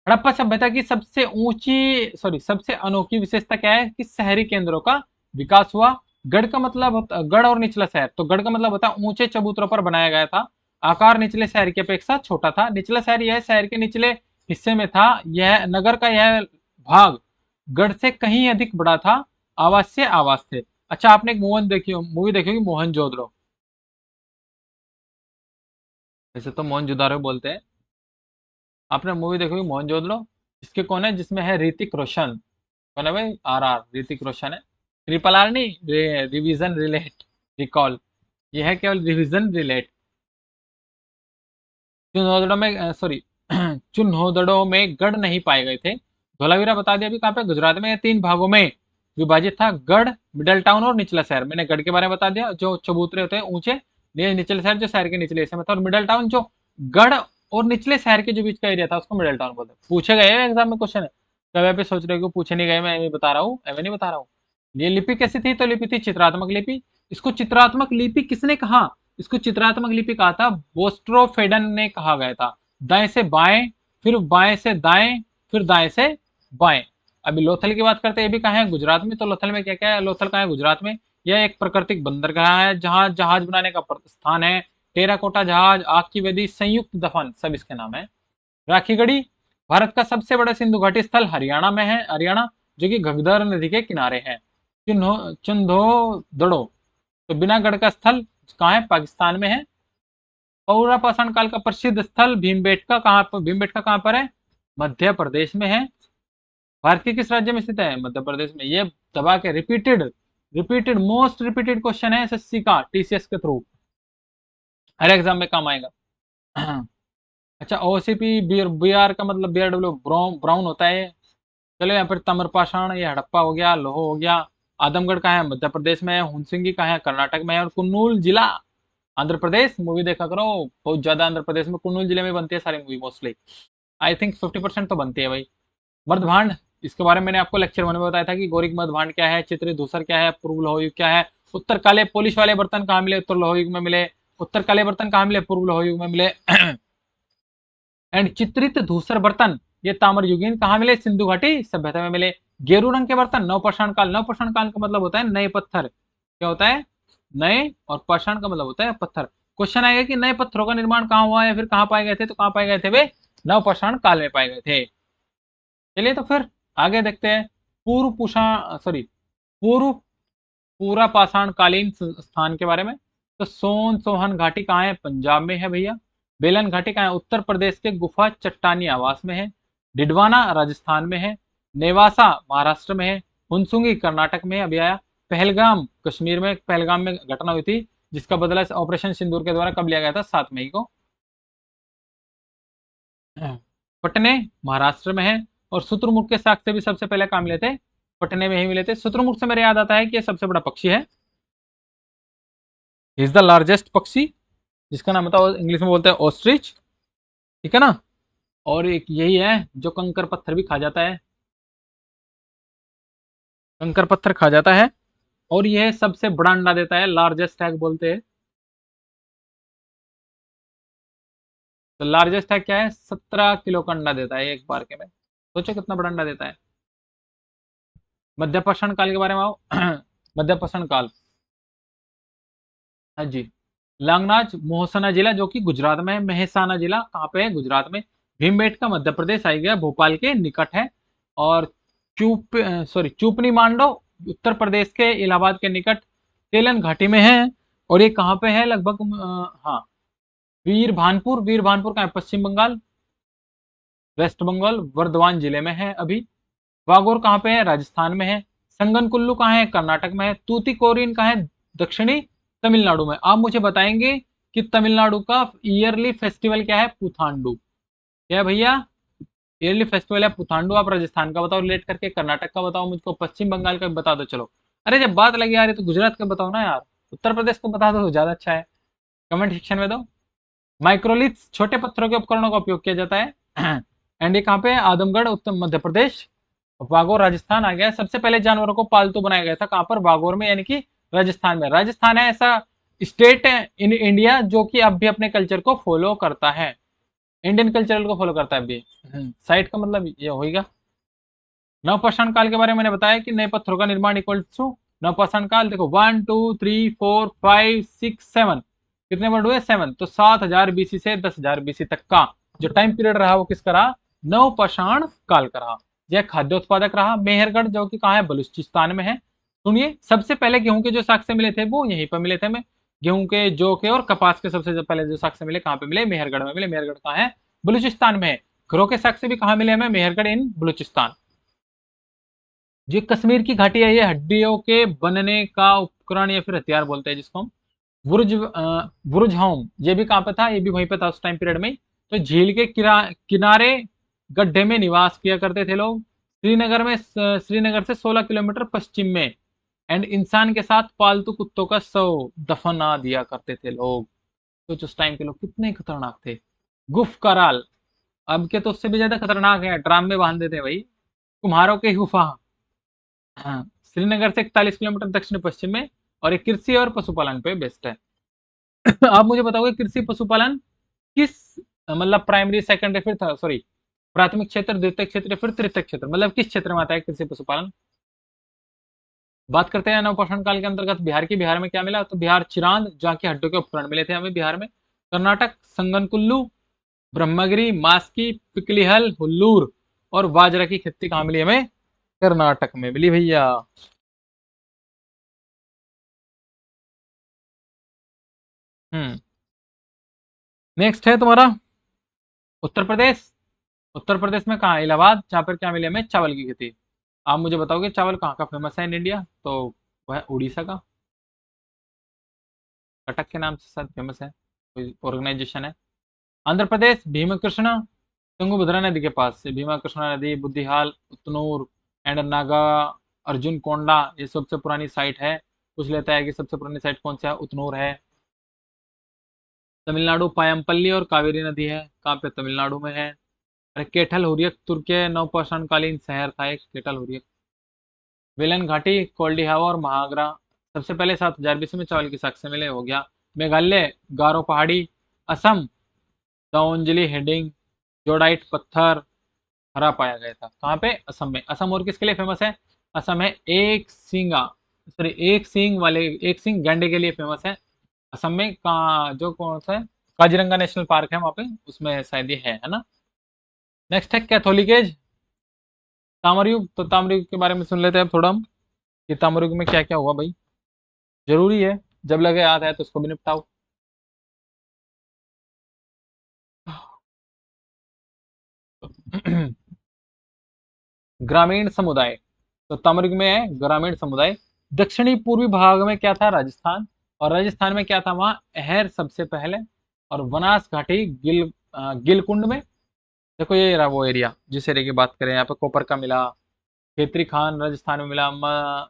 हड़प्पा सभ्यता की सबसे ऊंची, सॉरी, सबसे अनोखी विशेषता क्या है? कि शहरी केंद्रों का विकास हुआ। गढ़ का मतलब गढ़ और निचला शहर, तो गढ़ का मतलब होता है ऊंचे चबूतरों पर बनाया गया था। आकार निचले शहर की अपेक्षा छोटा था। निचला शहर यह शहर के निचले हिस्से में था। यह नगर का यह भाग गढ़ से कहीं अधिक बड़ा था। आवास से आवास थे। अच्छा, आपने एक मूवी देखी होगी मोहनजोदड़ो। वैसे तो मोहनजोदारो बोलते हैं। आपने मूवी देखी होगी मोहनजोदड़ो। इसके कौन है? जिसमें है ऋतिक रोशन। कौन है भाई? RR, ऋतिक रोशन है। ट्रिपल आर नहीं, रिवीजन रिलेट रिकॉल। ये है केवल रिवीजन रिलेट। चुनौदड़ों में, सॉरी, चुनौदड़ों में गढ़ नहीं पाए गए थे। धोलावीरा बता दिया अभी कहाँ पे? गुजरात में। 3 भागों में विभाजित था। गढ़, मिडल टाउन और निचला शहर। मैंने गढ़ के बारे में बता दिया, जो चबूतरे होते हैं ऊंचे। निचले शहर जो शहर के निचले हिस्से में था। और मिडल टाउन जो गढ़ और निचले शहर के जो बीच का एरिया था उसको मिडल टाउन बोलते हैं। पूछे गए एग्जाम में क्वेश्चन है। कभी पे सोच रहे हो पूछे नहीं गए, मैं एवं बता रहा हूँ, एवं नहीं बता रहा हूँ। ये लिपि कैसी थी? तो लिपि थी चित्रात्मक लिपि। इसको चित्रात्मक लिपि किसने कहा? इसको चित्रात्मक लिपि कहा था बोस्ट्रोफेडन ने कहा गया था। दाएं से बाएं, फिर बाएं से दाएं, फिर दाएं से बाएं। अभी लोथल की बात करते हैं, ये भी कहाँ है? गुजरात में। तो लोथल में क्या क्या है? लोथल कहाँ है? गुजरात में। यह एक प्राकृतिक बंदरगाह है जहाँ जहाज बनाने का स्थान है। टेराकोटा जहाज, आग की वेदी, संयुक्त दफन, सब इसके नाम है। राखीगढ़ी भारत का सबसे बड़ा सिंधु घाटी स्थल हरियाणा में है। हरियाणा, जो कि घग्गर नदी के किनारे है। चुंधोदड़ो, तो बिना गढ़ का स्थल कहाँ है? पाकिस्तान में है। पौरा पाषाण काल का प्रसिद्ध स्थल भीमबेटका कहाँ पर? भीमबेटका कहाँ पर है? मध्य प्रदेश में है। भारत के किस राज्य में स्थित है? मध्य प्रदेश में। ये दबा के repeated repeated most repeated question है एसएससी का, टीसीएस के थ्रू हर एग्जाम में काम आएगा। अच्छा, ओसीपी बीआर का मतलब बीआरडब्ल्यू ब्राउन होता है। चलो, यहाँ पर तमरपाषाण, ये हड़प्पा हो गया, लोहो हो गया। आदमगढ़ कहाँ है? मध्य प्रदेश में है। हुनसिंगी कहाँ है? कर्नाटक में है। और कुन्नूल जिला आंध्र प्रदेश। मूवी देखा करो, बहुत ज्यादा आंध्र प्रदेश में कुन्नूल जिले में बनती है सारी मूवी मोस्टली। आई थिंक 50% तो बनती है भाई। मर्दभांड, इसके बारे में मैंने आपको लेक्चर 1 में बताया था कि गौरिक मर्दभांड क्या है, चित्रित धूसर क्या है, पूर्व लोह युग क्या है, उत्तर काले पोलिश वाले बर्तन कहाँ मिले? उत्तर लोह युग में मिले। उत्तर काले बर्तन कहाँ मिले? पूर्व लोह युग में मिले। एंड चित्रित धूसर बर्तन, ये ताम्र युगीन कहाँ मिले? सिंधु घाटी सभ्यता में मिले। गेरू रंग के बर्तन नवपाषाण काल। नवपाषाण काल का मतलब होता है नए पत्थर। क्या होता है? नए, और पाषाण का मतलब होता है पत्थर। क्वेश्चन आएगा कि नए पत्थरों का निर्माण कहाँ हुआ या फिर कहाँ पाए गए थे? तो कहाँ पाए गए थे वे? नवपाषाण काल में पाए गए थे। चलिए तो फिर आगे देखते हैं पूर्व पुषा सॉरी पूर्व पूरा पाषाण कालीन स्थान के बारे में। तो सोन सोहन घाटी कहाँ है? पंजाब में है भैया। बेलन घाटी कहाँ है? उत्तर प्रदेश के गुफा चट्टानी आवास में है। डिडवाना राजस्थान में है। नेवासा महाराष्ट्र में है। हुनसुंगी कर्नाटक में अभी आया। पहलगाम कश्मीर में। पहलगाम में घटना हुई थी जिसका बदला ऑपरेशन सिंदूर के द्वारा कब लिया गया था? 7 मई को। पटने महाराष्ट्र में है। और शुतुरमुर्ग के शाख से भी सबसे पहले काम मिले थे पटने में ही मिले थे। शुतुरमुर्ग से मेरे याद आता है कि ये सबसे बड़ा पक्षी है। इज द लार्जेस्ट पक्षी, जिसका नाम होता है, इंग्लिश में बोलते हैं ऑस्ट्रिच। ठीक है ना? और एक यही है जो कंकर पत्थर भी खा जाता है। कंकर पत्थर खा जाता है। और यह सबसे बड़ा अंडा देता है, लार्जेस्ट एग बोलते हैं। तो लार्जेस्ट एग क्या है? 17 किलो का अंडा देता है एक बार के में। सोचो कितना बड़ा अंडा देता है। मध्यपाषाण काल के बारे में आओ। मध्यपाषाण काल, हाँ जी। लांगनाज मोहसना जिला जो कि गुजरात में है। मेहसाना जिला कहाँ पे है? गुजरात में। भीमबेटका मध्य प्रदेश आई गया, भोपाल के निकट है। और चूपनी मांडो उत्तर प्रदेश के इलाहाबाद के निकट तेलन घाटी में है। और ये कहाँ पे है लगभग, हाँ, वीरभानपुर, वीरभानपुर कहाँ है? पश्चिम बंगाल, वेस्ट बंगाल, वर्धमान जिले में है अभी। वागोर कहाँ पे है? राजस्थान में है। संगनकुल्लू कहाँ है? कर्नाटक में है। तूतीकोरिन कहाँ है? दक्षिणी तमिलनाडु में। आप मुझे बताएंगे कि तमिलनाडु का ईयरली फेस्टिवल क्या है? पुथांडु। क्या है भैया? ईयरली फेस्टिवल है पुथांडु। आप राजस्थान का बताओ रिलेट करके, कर्नाटक का बताओ मुझको, पश्चिम बंगाल का भी बता दो। चलो, अरे जब बात लगी यार, तो गुजरात का बताओ ना यार, उत्तर प्रदेश को बता दो ज्यादा अच्छा है। कमेंट सेक्शन में दो। माइक्रोलिथ्स छोटे पत्थरों के उपकरणों का उपयोग किया जाता है। एंड ये कहाँ पे है? आदमगढ़, उत्तर मध्य प्रदेश। बागोर राजस्थान आ गया। सबसे पहले जानवरों को पालतू बनाया गया था कहाँ पर? बागोर में, यानी कि राजस्थान में। राजस्थान है ऐसा स्टेट इन इंडिया जो कि अब भी अपने कल्चर को फॉलो करता है, इंडियन कल्चरल को फॉलो करता है अभी। साइट का मतलब ये होगा। नवपाषाण काल के बारे में मैंने बताया कि नए पत्थरों का निर्माण इक्वल टू नवपाषाण काल। देखो 1 2 3 4 5 6 7, कितने वर्ड हुए? 7। तो 7000 बीसी से 10000 बीसी तक का जो टाइम पीरियड रहा वो किसका रहा? नवपाषाण काल का रहा। यह खाद्य उत्पादक रहा। मेहरगढ़ जो कि कहाँ है? बलूचिस्तान में है। सुनिए, सबसे पहले गेहूं के जो साक्ष्य मिले थे वो यहीं पर मिले थे। हमें गेहूं के, जौ के और कपास के सबसे पहले जो साक्ष्य मिले कहाँ पे मिले? मेहरगढ़ में मिले। मेहरगढ़ कहाँ है? बलूचिस्तान में है। घरों के साक्ष्य भी कहाँ मिले हमें? मेहरगढ़ इन बलूचिस्तान। जो कश्मीर की घाटी है, ये हड्डियों के बनने का उपकरण या फिर हथियार बोलते हैं जिसको हम। बुर्ज होम, ये भी कहाँ पे था? ये भी वहीं पे था उस टाइम पीरियड में। तो झील के किनारे गड्ढे में निवास किया करते थे लोग। श्रीनगर में, श्रीनगर से 16 किलोमीटर पश्चिम में। एंड इंसान के साथ पालतू कुत्तों का शव दफना दिया करते थे लोग। तो उस टाइम के लोग कितने खतरनाक थे। गुफ कराल, अब के तो उससे भी ज्यादा खतरनाक है, ड्राम में बांध देते हैं भाई। कुम्हारों की गुफा, हाँ, श्रीनगर से 41 किलोमीटर दक्षिण पश्चिम में। और ये कृषि और पशुपालन पे बेस्ड है। आप मुझे बताओगे कृषि पशुपालन किस, मतलब प्राइमरी सेकेंडरी फिर था, सॉरी, प्राथमिक क्षेत्र, द्वितीय क्षेत्र, फिर तृतीय क्षेत्र, मतलब किस क्षेत्र में आता है कृषि पशुपालन? बात करते हैं नवपाषाण काल के अंतर्गत बिहार की। बिहार में क्या मिला? तो बिहार चिरांद, जहाँ की हड्डियों के उपकरण मिले थे हमें बिहार में। कर्नाटक संगनकुल्लू, ब्रह्मगिरी, मास्की, पिकलीहल, हुल्लूर। और बाजरा की खेती कहाँ मिली हमें? कर्नाटक में मिली भैया। हम्म। नेक्स्ट है तुम्हारा उत्तर प्रदेश। उत्तर प्रदेश में कहाँ? इलाहाबाद, जहाँ पर क्या मिले हमें? चावल की खेती। आप मुझे बताओगे चावल कहाँ का फेमस है इन इंडिया? तो वह है उड़ीसा का, कटक के नाम से शायद फेमस है, कोई ऑर्गेनाइजेशन है। आंध्र प्रदेश, भीमकृष्ण तुंगभद्रा नदी के पास से, भीमा कृष्णा नदी, बुद्धिहाल, उतनूर एंड नागा अर्जुन कोंडा, ये सबसे पुरानी साइट है। पूछ लेता है कि सबसे पुरानी साइट कौन सा है? उतनूर है। तमिलनाडु, पायमपल्ली और कावेरी नदी है, कहाँ पे? तमिलनाडु में है। अरे केटल हुरियक तुर्की नवपाषाणकालीन शहर था एक, केटल हुरियक। वेलन घाटी, कोल्डिहावा और महागरा। सबसे पहले 7000 बीसी में चावल की साक्ष्य मिले, हो गया। मेघालय, गारो पहाड़ी। असम, दाउनजली हेडिंग, जोडाइट पत्थर हरा पाया गया था। कहाँ पे? असम में। असम और किसके लिए फेमस है? असम है एक सींगा, सॉरी, एक सींग वाले, एक सींग गैंडे के लिए फेमस है। असम में का जो कौन सा है? काजीरंगा नेशनल पार्क है वहाँ पे, उसमें शायद ये है ना। नेक्स्ट है कैथोलिक एज, ताम्र युग। तो ताम्र युग के बारे में सुन लेते हैं अब थोड़ा हम, कि ताम्र युग में क्या क्या हुआ भाई। जरूरी है, जब लगे याद है तो उसको भी निपटाओ। ग्रामीण समुदाय, तो तमिल में है ग्रामीण समुदाय। दक्षिणी पूर्वी भाग में क्या था? राजस्थान। और राजस्थान में क्या था? वहां अहर सबसे पहले। और बनास घाटी, गिलकुंड में। देखो ये रहा वो एरिया जिस एरिया की बात करें, यहाँ पे कॉपर का मिला। खेतरी खान राजस्थान में मिला।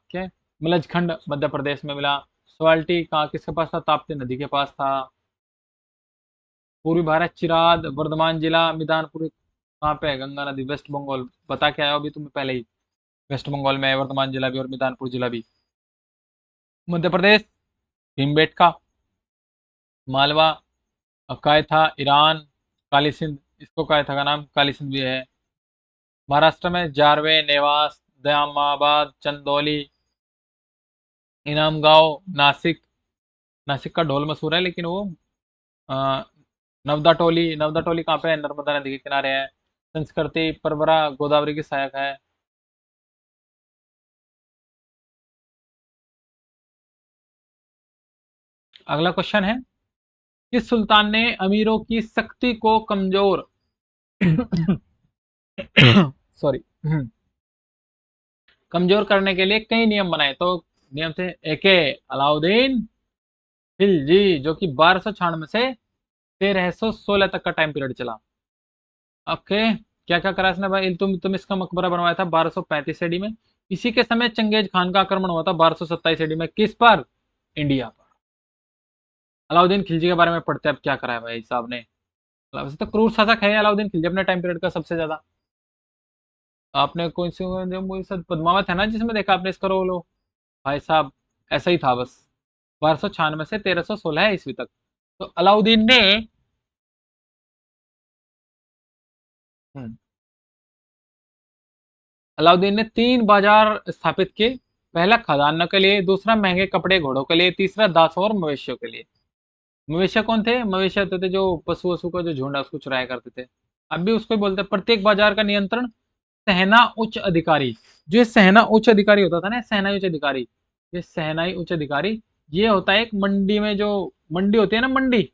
क्या, मलजखंड मध्य प्रदेश में मिला। सवाल्टी का किसके पास था? ताप्ती नदी के पास था। पूर्वी भारत, चिराद, वर्धमान जिला, मिदानपुर कहाँ पे है? गंगा नदी, वेस्ट बंगाल। बता के आया हो अभी तुम्हें पहले ही, वेस्ट बंगाल में है वर्धमान जिला भी और मिदानपुर जिला भी। मध्य प्रदेश, भीमबेटका, मालवा, कायथा, ईरान, काली सिंध, इसको कायथा का नाम काली सिंध भी है। महाराष्ट्र में जारवे, नेवास, दयामाबाद, चंदौली, इनामगांव, नासिक। नासिक का ढोल मशहूर है, लेकिन वो अ, नवदा टोली, नवदा टोली कहाँ पे है? नर्मदा नदी के किनारे है। संस्कृति, परवरा गोदावरी की सहायक है। अगला क्वेश्चन है, किस सुल्तान ने अमीरों की सख्ती को कमजोर सॉरी कमजोर करने के लिए कई नियम बनाए? तो नियम थे, एक अलाउद्दीन खिलजी, जो कि 1296 से 1316 तक का टाइम पीरियड चला। ओके, क्या क्या करा इसने भाई? तुम इसका मकबरा बनवाया था 1235 एडी में। इसी के समय चंगेज खान का आक्रमण हुआ था 1227 एडी में, किस पर? इंडिया पर। अलाउद्दीन खिलजी के बारे में पढ़ते हैं, अब क्या करा है भाई साहब ने। वैसे तो क्रूर शासक है अलाउद्दीन खिलजी अपने टाइम पीरियड का सबसे ज्यादा। आपने कोई सी जो मूवी से पद्मावत है ना, जिसमें देखा आपने इसका रोल हो, भाई साहब ऐसा ही था बस। 1296 से 1316 ईस्वी तक। तो अलाउद्दीन ने हम्म, अलाउद्दीन ने 3 बाजार स्थापित किए। पहला खदानों के लिए, दूसरा महंगे कपड़े घोड़ों के लिए, तीसरा दासों और मवेशियों के लिए। मवेशिया कौन थे? मवेशिया होते थे जो पशु वशु का जो झुंड है उसको चुराया करते थे। अब भी उसको ही बोलते हैं। प्रत्येक बाजार का नियंत्रण सेना उच्च अधिकारी, जो ये सेना उच्च अधिकारी होता था ना, सेना उच्च अधिकारी, ये सेनाई उच्च अधिकारी, ये होता है एक मंडी में, जो मंडी होती है ना, मंडी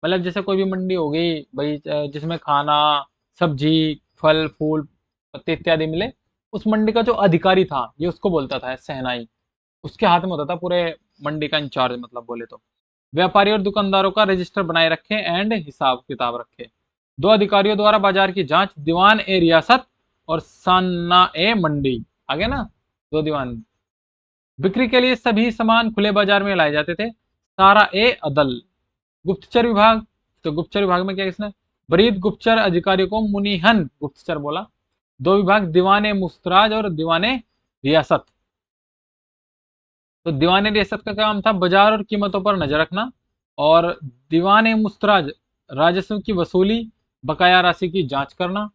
मतलब जैसे कोई भी मंडी हो गई भाई, जिसमें खाना, सब्जी, फल फूल, पत्ते इत्यादि मिले, उस मंडी का जो अधिकारी था ये उसको बोलता था सेनाई। उसके हाथ में होता था पूरे मंडी का इंचार्ज, मतलब बोले तो। व्यापारी और दुकानदारों का रजिस्टर बनाए रखे एंड हिसाब किताब रखे। दो अधिकारियों द्वारा बाजार की जांच, दीवान ए रियासत और सान्ना ए मंडी। आगे ना, दो दीवान। बिक्री के लिए सभी सामान खुले बाजार में लाए जाते थे। सारा ए अदल। गुप्तचर विभाग, तो गुप्तचर विभाग में क्या किसने? वरीद गुप्तचर अधिकारियों को मुनिहन गुप्तचर बोला। दो विभाग, दीवाने मुस्तराज और दीवाने रियासत। तो दीवान रियासत का काम था बाजार और कीमतों पर नजर रखना, और दीवान मुस्तराज राजस्व की वसूली, बकाया राशि की जांच करना।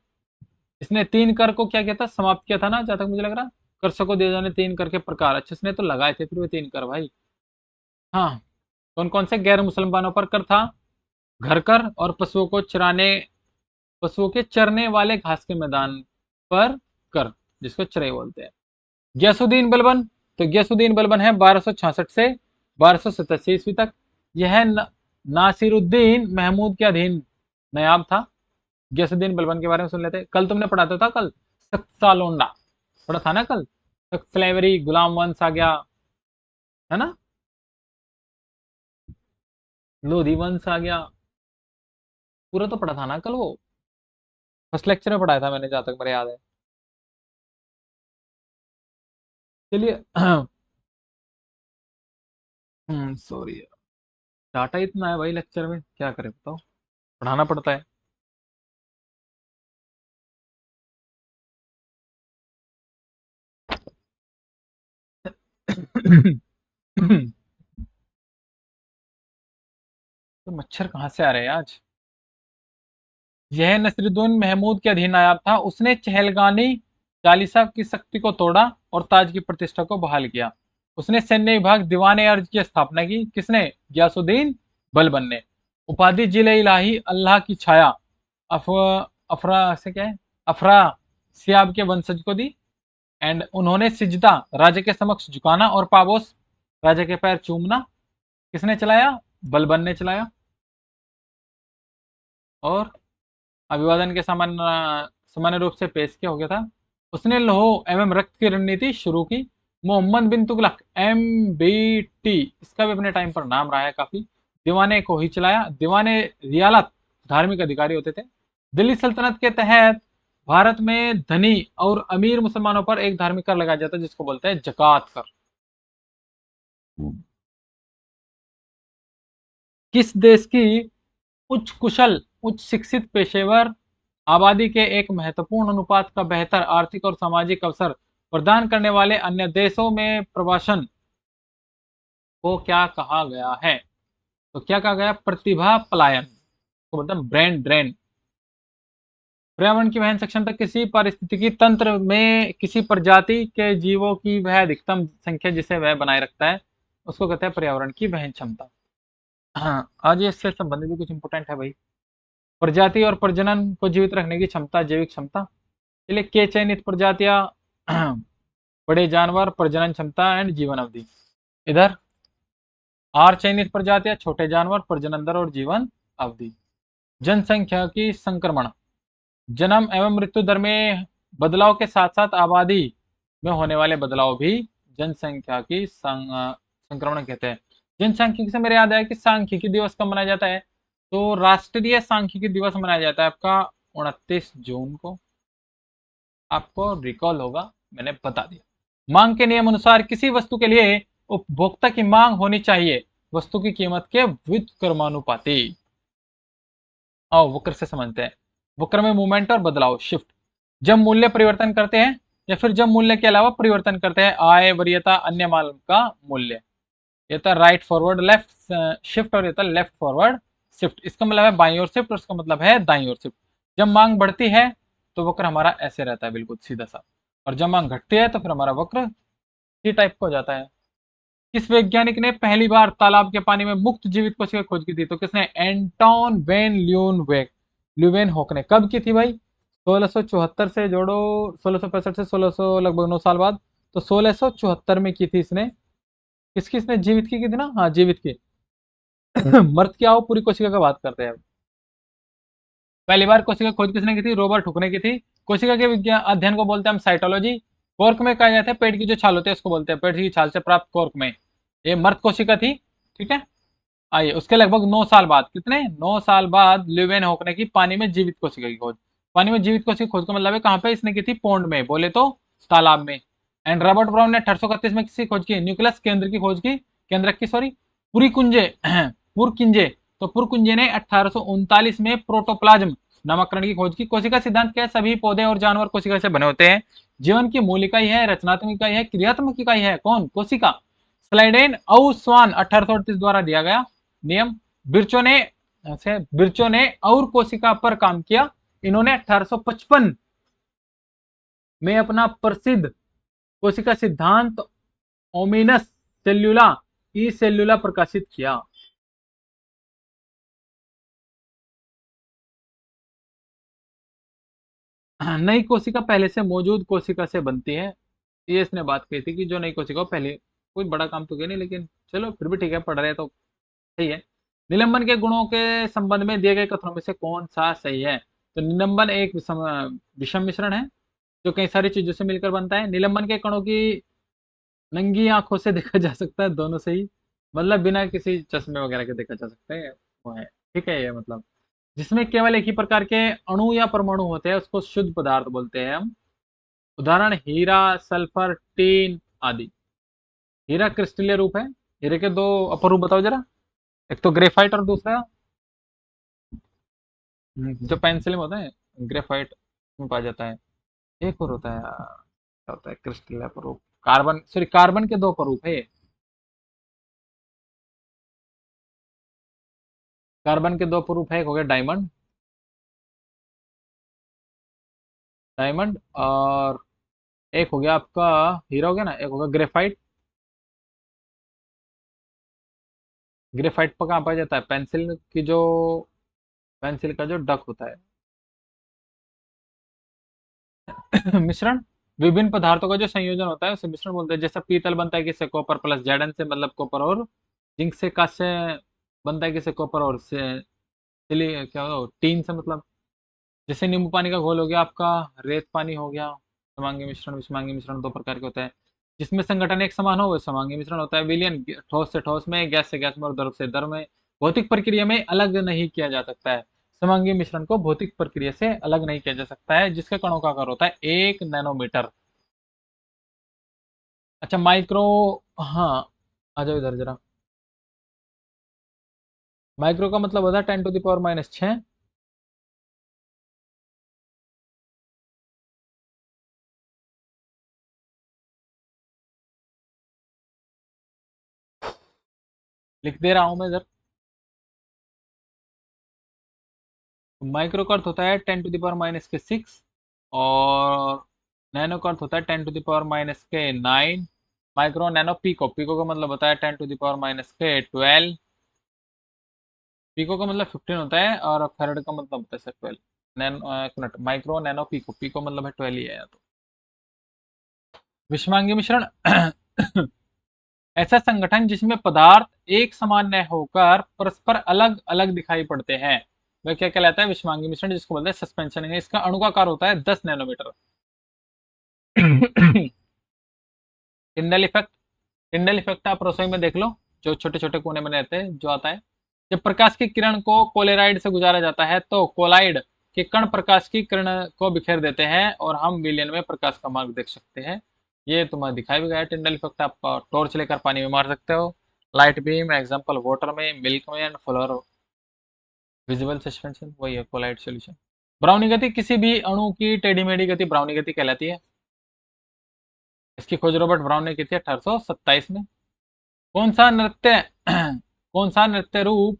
इसने 3 कर को क्या किया था? समाप्त किया था ना, जहां तक मुझे लग रहा। कर सको दिए जाने 3 कर के प्रकार, अच्छे इसने तो लगाए थे फिर वो 3 कर भाई। हाँ, कौन कौन से? गैर मुसलमानों पर कर था घर कर, और पशुओं के चरने वाले घास के मैदान पर कर, जिसको चरे बोलते हैं। गयासुद्दीन बलबन, तो गयासुद्दीन बलबन है 1266 से 1287 ईस्वी तक। यह नासिरुद्दीन महमूद के अधीन नयाब था। गयासुद्दीन बलबन के बारे में सुन लेते। कल तुमने पढ़ा तो था, कल सक्सा लोंडा पढ़ा था ना कल। स्लेवरी, गुलाम वंश आ गया, है ना, लोधी वंश आ गया। पूरा तो पढ़ा था ना कल वो, फर्स्ट लेक्चर में पढ़ाया था मैंने, जहां तक मेरे याद है। चलिए सॉरी, डाटा इतना है भाई लेक्चर में, क्या करें बताओ, पढ़ाना पड़ता है। तो मच्छर कहाँ से आ रहे हैं आज? यह नसरुद्दीन महमूद के अधीन नायाब था। उसने चहलगानी चालीसा की शक्ति को तोड़ा और ताज की प्रतिष्ठा को बहाल किया। उसने सैन्य विभाग दीवान अर्ज की स्थापना की। किसने? गयासुद्दीन बलबन ने। उपाधि जिले इलाही अल्लाह की छाया अफ अफरा से क्या है, अफरा सियाब के वंशज को दी। एंड उन्होंने सिजदा राजा के समक्ष झुकाना और पाबोस राजा के पैर चूमना किसने चलाया? बलबन ने चलाया। और अभिवादन के सामान्य रूप से पेश किया हो गया था। उसने लौह एवं रक्त की रणनीति शुरू की। मोहम्मद बिन तुगलक MBT, इसका भी अपने टाइम पर नाम रहा है काफी। दीवाने को ही चलाया। दीवाने रियालत धार्मिक अधिकारी होते थे। दिल्ली सल्तनत के तहत भारत में धनी और अमीर मुसलमानों पर एक धार्मिक कर लगाया जाता है, जिसको बोलते हैं जकात कर। किस देश की उच्च कुशल, उच्च शिक्षित पेशेवर आबादी के एक महत्वपूर्ण अनुपात का बेहतर आर्थिक और सामाजिक अवसर प्रदान करने वाले अन्य देशों में प्रवासन को क्या कहा गया है? तो क्या कहा गया? प्रतिभा पलायन, तो बोलते हैं ब्रेन ड्रेन। पर्यावरण की वहन क्षमता किसी पारिस्थितिकी तंत्र में किसी प्रजाति के जीवों की वह अधिकतम संख्या जिसे वह बनाए रखता है, उसको कहते हैं पर्यावरण की वहन क्षमता। हाँ, आज ये इससे संबंधित भी कुछ इंपोर्टेंट है भाई। प्रजाति और प्रजनन को जीवित रखने की क्षमता, जैविक क्षमता। चलिए, के चयनित प्रजातियां, बड़े जानवर, प्रजनन क्षमता एंड जीवन अवधि। इधर आर चयनित प्रजातियां, छोटे जानवर, प्रजनन दर और जीवन अवधि। जनसंख्या की संक्रमण, जन्म एवं मृत्यु दर में बदलाव के साथ साथ आबादी में होने वाले बदलाव भी जनसंख्या की संक्रमण कहते हैं। जनसांख्यिकी से मेरे याद आया कि सांख्यिकी दिवस कब मनाया जाता है, तो राष्ट्रीय सांख्यिकी दिवस मनाया जाता है आपका 29 जून को। आपको रिकॉल होगा, मैंने बता दिया। मांग के नियम अनुसार किसी वस्तु के लिए उपभोक्ता की मांग होनी चाहिए वस्तु की कीमत के व्युत्क्रमानुपाती। आओ वक्र से समझते हैं। वक्र में मूवमेंट और बदलाव, शिफ्ट, जब मूल्य परिवर्तन करते हैं या फिर जब मूल्य के अलावा परिवर्तन करते हैं, आय, वरीयता, अन्य माल का मूल्य। ये था राइट फॉरवर्ड लेफ्ट शिफ्ट और ये था लेफ्ट फॉरवर्ड शिफ्ट। इसका मतलब है बाईं ओर शिफ्ट और इसका मतलब है दाईं ओर शिफ्ट। जब मांग बढ़ती है तो वक्र हमारा ऐसे रहता है, बिल्कुल सीधा सा, और जब मांग घटती है तो फिर हमारा वक्र सी टाइप का हो जाता है। किस वैज्ञानिक ने पहली बार तालाब के पानी में मुक्त जीवित कोशिका खोज की थी, तो किसने, एंटोन वेन ल्यूवेनहोक ने। कब की थी भाई, 1674 से जोड़ो 1665 से 1600, लगभग 9 साल बाद, तो 1674 में की थी इसने। किसकी, इसने जीवित की थी ना, हाँ जीवित की। मर्द की आओ पूरी कोशिका का बात करते हैं। पहली बार कोशिका खोज किसने की थी, रॉबर्ट हुक ने की थी। कोशिका के विज्ञान अध्ययन को बोलते हैं हम साइटोलॉजी। कोर्क में कहा जाता है, पेट की जो छाल होती है उसको बोलते हैं, पेट की छाल से प्राप्त कोर्क में। ये मर्द कोशिका थी, ठीक है। आइए उसके लगभग 9 साल बाद, कितने, 9 साल बाद ल्यूवेन होक ने की पानी में जीवित कोशिका की खोज। पानी में जीवित कोशिका खोज का मतलब है कहां पे, इसने की थी पोंड में, बोले तो तालाब में। एंड रॉबर्ट ब्राउन ने 1831 में किसी खोज की, न्यूक्लियस केंद्र की खोज की, केंद्रक की सॉरी, पुरीकुंजे पुरकुंजे। तो पुरकुंजे ने 1839 में प्रोटोप्लाज्म नामकरण की खोज की। कोशिका सिद्धांत क्या है, सभी पौधे और जानवर कोशिका से बने होते हैं। जीवन की मूल इकाई है, रचनात्मक इकाई है, क्रियात्मक इकाई है, कौन, कोशिका। स्लाइडेन औस्वान 1838 द्वारा दिया गया नियम। बिरचो ने बिरचो ने और कोशिका पर काम किया। इन्होंने 1855 में अपना प्रसिद्ध कोशिका सिद्धांत ओमिनस सेल्यूला ई सेल्यूला प्रकाशित किया। नई कोशिका पहले से मौजूद कोशिका से बनती है। ये इसने बात कही थी कि जो नई कोशिका पहले, कोई बड़ा काम तो किया नहीं, लेकिन चलो फिर भी ठीक है, पढ़ रहे तो सही है। निलंबन के गुणों के संबंध में दिए गए कथनों में से कौन सा सही है, तो निलंबन एक विषम मिश्रण है जो कई सारी चीजों से मिलकर बनता है। निलंबन के कणों की नंगी आंखों से देखा जा सकता है, दोनों सही, मतलब बिना किसी चश्मे वगैरह के देखा जा सकता है, वो है, ठीक है ये मतलब। जिसमें केवल एक ही प्रकार के अणु या परमाणु होते हैं उसको शुद्ध पदार्थ बोलते हैं हम। उदाहरण, हीरा, सल्फर, टीन आदि। हीरा क्रिस्टलीय रूप है। हीरे के दो अपर रूप बताओ जरा, एक तो ग्रेफाइट और दूसरा जो पेंसिल में होता है, ग्रेफाइट में पाया जाता है। एक और होता है क्या होता है, क्रिस्टल अपर रूप, कार्बन, सॉरी कार्बन के दो अपर रूप है ये। कार्बन के दो अपर रूप है, एक हो गया डायमंड, डायमंड, और एक हो गया आपका हीरा हो गया ना, एक होगा ग्रेफाइट। ग्रेफाइट पर कहाँ पाया जाता है, पेंसिल की जो, पेंसिल का जो डक होता है। मिश्रण, विभिन्न पदार्थों का जो संयोजन होता है उसे मिश्रण बोलते हैं। जैसे पीतल बनता है किससे, कॉपर प्लस जैडन से, मतलब कॉपर और जिंक से। कांस्य बनता है किससे, कॉपर और से क्या हो, टीन से मतलब। जैसे नींबू पानी का घोल हो गया आपका, रेत पानी हो गया। समांगी मिश्रण, विषमांगी मिश्रण दो प्रकार के होते हैं। जिसमें संगठन एक समान हो वो समांगी मिश्रण होता है। विलयन, ठोस से ठोस में, गैस से गैस में और द्रव से द्रव में, भौतिक प्रक्रिया में अलग नहीं किया जा सकता है। समांगी मिश्रण को भौतिक प्रक्रिया से अलग नहीं किया जा सकता है, जिसके कणों का आकार होता है 1 नैनोमीटर। अच्छा माइक्रो, हाँ आ जाओ इधर जरा। माइक्रो का मतलब होता है 10⁻⁻⁶। लिख दे रहा हूं मैं इधर। माइक्रो का अर्थ होता है 10⁻⁻⁶, और नैनो का अर्थ होता है 10⁻⁻⁹। माइक्रो, नैनो, पीको, पीको का मतलब होता है 10⁻⁻12। पीको का मतलब 15 होता है, और फेरेड का मतलब होता है सर 12। नैनो, एक minute, micro, nano, pico, pico मतलब है 12 ही है या तो। विषमांगी मिश्रण ऐसा संगठन जिसमें पदार्थ एक समान न होकर परस्पर अलग अलग दिखाई पड़ते हैं वह क्या कहलाता है? विषमांगी मिश्रण, जिसको बोलते हैं सस्पेंशन। इसका अणु का आकार होता है 10 nanometre. Tyndall effect. Tyndall effect आप रसोई में देख लो, जो छोटे छोटे कोने बने रहते हैं, जो आता है जब प्रकाश की किरण को कोलेराइड से गुजारा जाता है तो कोलाइड के कण प्रकाश की किरण को बिखेर देते हैं और हम विलयन में प्रकाश का मार्ग देख सकते हैं। ये तुम्हें दिखाई भी गया टिंडल इफेक्ट। आप टॉर्च लेकर पानी में मार सकते हो। लाइट बीम एग्जांपल वाटर में, मिल्क में एंड फ्लोर। विजिबल सस्पेंशन वही है कोलाइड सॉल्यूशन। ब्राउनी गति, किसी भी अणु की टेढ़ी मेढ़ी गति ब्राउनी गति कहलाती है। इसकी खोज रॉबर्ट ब्राउन ने की थी 1827 में। कौन सा नृत्य कौन सा नृत्य रूप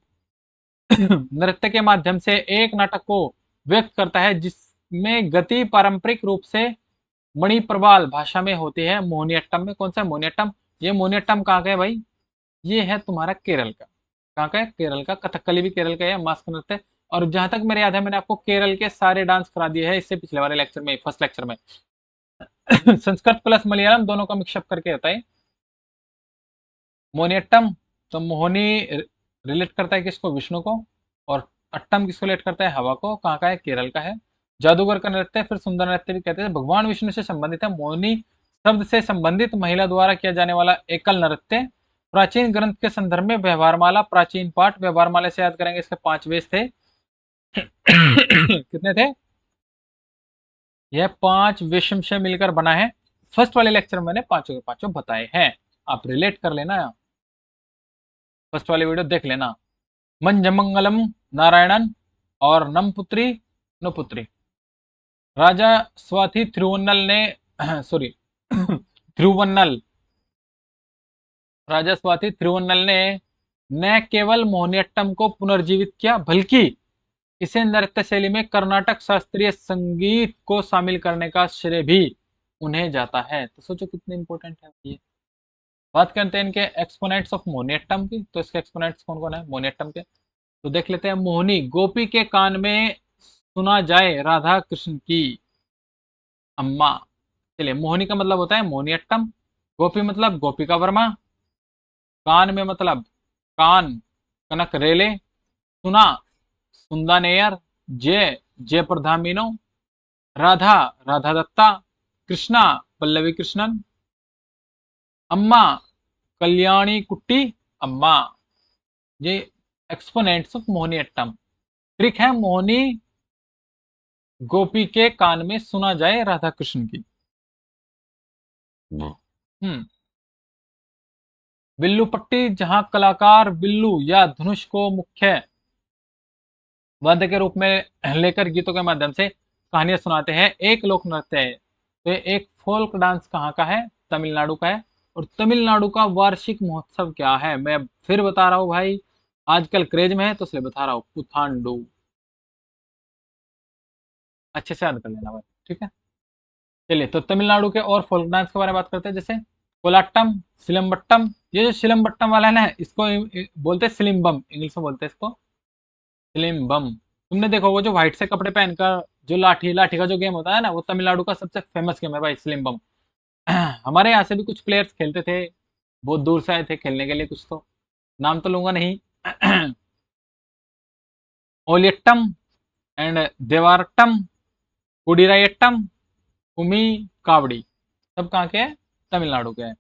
नृत्य के माध्यम से एक नाटक को व्यक्त करता है जिसमें गति पारंपरिक रूप से मणिप्रवाल भाषा में होती है? मोहिनीअट्टम में। कौन सा मोहिनीअट्टम? ये मोहिनीअट्टम कहाँ का है भाई? ये है तुम्हारा केरल का। कहाँ का है? केरल का। कथकली भी केरल का है, मास्क नृत्य। और जहां तक मेरे याद है मैंने आपको केरल के सारे डांस करा दिए हैं इससे पिछले वाले लेक्चर में, फर्स्ट लेक्चर में। संस्कृत प्लस मलयालम दोनों का मिक्सअप करके होता है मोहिनीअट्टम। तो मोहिनी रिलेट करता है किसको? विष्णु को। और अट्टम किसको रिलेट करता है? हवा को। कहाँ का है? केरल का है। जादूगर का नृत्य, फिर सुंदर नृत्य भी कहते हैं, भगवान विष्णु से संबंधित है। मोहिनी शब्द से संबंधित महिला द्वारा किया जाने वाला एकल नृत्य। प्राचीन ग्रंथ के संदर्भ में व्यवहारमाला, प्राचीन पाठ। व्यवहारमाला से याद करेंगे, इसके 5 वेश थे। कितने थे? यह 5 विषम से मिलकर बना है। फर्स्ट वाले लेक्चर में मैंने पांचों के पांचों बताए हैं, आप रिलेट कर लेना, फर्स्ट वाली वीडियो देख लेना। मंजमंगलम नारायणन और नमपुत्री नुपुत्री। राजा स्वाति थिरुवन्नल ने सॉरी थिरुवन्नल राजा स्वाति थिरुवन्नल ने न केवल मोहिनीअट्टम को पुनर्जीवित किया बल्कि इसे नृत्य शैली में कर्नाटक शास्त्रीय संगीत को शामिल करने का श्रेय भी उन्हें जाता है। तो सोचो कितने इंपॉर्टेंट है ये। बात करते हैं इनके एक्सपोनेंट्स ऑफ मोहिनीअट्टम की। तो इसके एक्सपोनेंट्स कौन कौन है मोहिनीअट्टम के? तो देख लेते हैं। मोहिनी, गोपी के कान में सुना जाए राधा कृष्ण की अम्मा। चलिए, मोहिनी का मतलब होता है मोहिनीअट्टम। गोपी मतलब गोपिका वर्मा। कान में मतलब कान कनक रेले। सुना सुंदा नेयर। जय जयप्रदा मीनो। राधा राधा दत्ता। कृष्णा पल्लवी कृष्णन। अम्मा कल्याणी कुट्टी अम्मा। ये एक्सपोनेंट्स ऑफ मोहिनीअट्टम। ट्रिक है, मोहिनी गोपी के कान में सुना जाए राधा कृष्ण की। हम्म बिल्लू पट्टी, जहां कलाकार बिल्लू या धनुष को मुख्य वाद्य के रूप में लेकर गीतों के माध्यम से कहानियां सुनाते हैं, एक लोक नृत्य है। तो एक फोल्क डांस कहाँ का है? तमिलनाडु का है। और तमिलनाडु का वार्षिक महोत्सव क्या है? मैं फिर बता रहा हूँ भाई, आजकल क्रेज में है तो इसलिए बता रहा हूँ, पुथांडू। अच्छे से याद कर लेना भाई, ठीक है। चलिए, तो तमिलनाडु के और फोल्क डांस के बारे में बात करते हैं, जैसे कोलाट्टम, सिलम्बट्टम। ये जो सिलम्बट्टम वाला है ना, इसको बोलते हैं सिलिम्बम, इंग्लिश में बोलते हैं इसको सिलिम्बम। तुमने देखा होगा जो व्हाइट से कपड़े पहनकर जो लाठी लाठी का जो गेम होता है ना, वो तमिलनाडु का सबसे फेमस गेम है भाई, सिलिम्बम। हमारे यहाँ से भी कुछ प्लेयर्स खेलते थे, बहुत दूर से आए थे खेलने के लिए कुछ, तो नाम तो लूंगा नहीं। ओलियट्टम एंड देवारट्टम, कुडीरायट्टम, कुमी, कावड़ी। सब कहाँ के हैं? तमिलनाडु के हैं।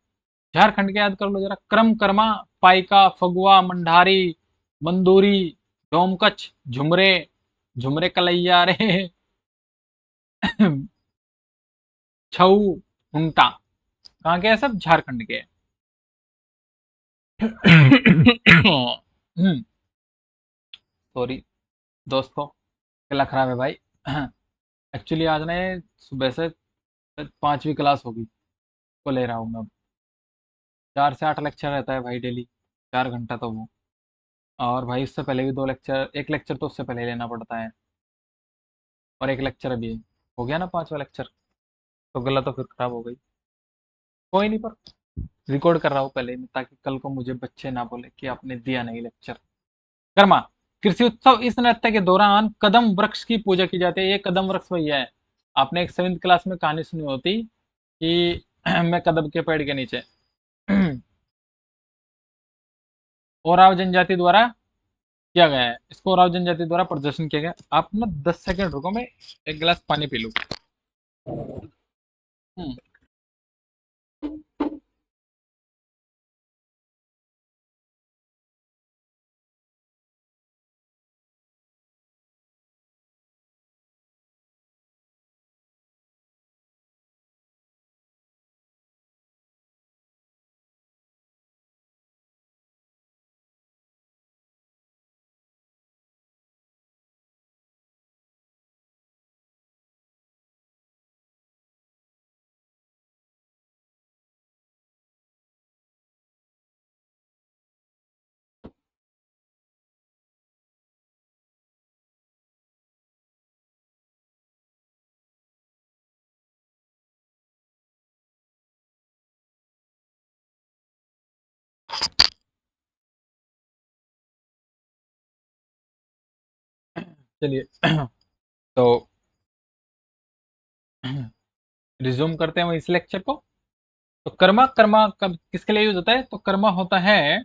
झारखंड के याद कर लो जरा। क्रम कर्मा, पाइका, फगुआ, मंडारी, मंदूरी, डोमकच, झुमरे, झुमरे कलैया रे, छऊ, हुंटा। कहाँ के हैं? सब झारखंड के। सॉरी दोस्तों, गला खराब है भाई। एक्चुअली आज ना ये सुबह से 5वीं क्लास होगी को ले रहा हूँ मैं अब। 4 से 8 लेक्चर रहता है भाई डेली, 4 घंटा तो वो। और भाई उससे पहले भी 2 लेक्चर, एक लेक्चर तो उससे पहले लेना पड़ता है, और एक लेक्चर अभी है। हो गया ना 5वां लेक्चर, तो गला तो फिर खराब हो गई। कोई नहीं, पर रिकॉर्ड कर रहा हूँ पहले ही, ताकि कल को मुझे बच्चे ना बोले कि आपने दिया नहीं लेक्चर। कर्मा, कृषि उत्सव। इस नृत्य के दौरान कदम वृक्ष की पूजा की जाती है। ये कदम वृक्ष भैया है, आपने एक 7वीं क्लास में कहानी सुनी होती कि मैं कदम के पेड़ के नीचे। ओराव जनजाति द्वारा किया गया है। इसको ओराव जनजाति द्वारा प्रदर्शन किया गया। आप ना 10 सेकंड रुको, मैं एक गिलास पानी पी लूं। हम्म, चलिए तो रिज्यूम करते हैं हम इस लेक्चर को। तो कर्मा कर्मा कब किसके लिए यूज होता है? तो कर्मा होता है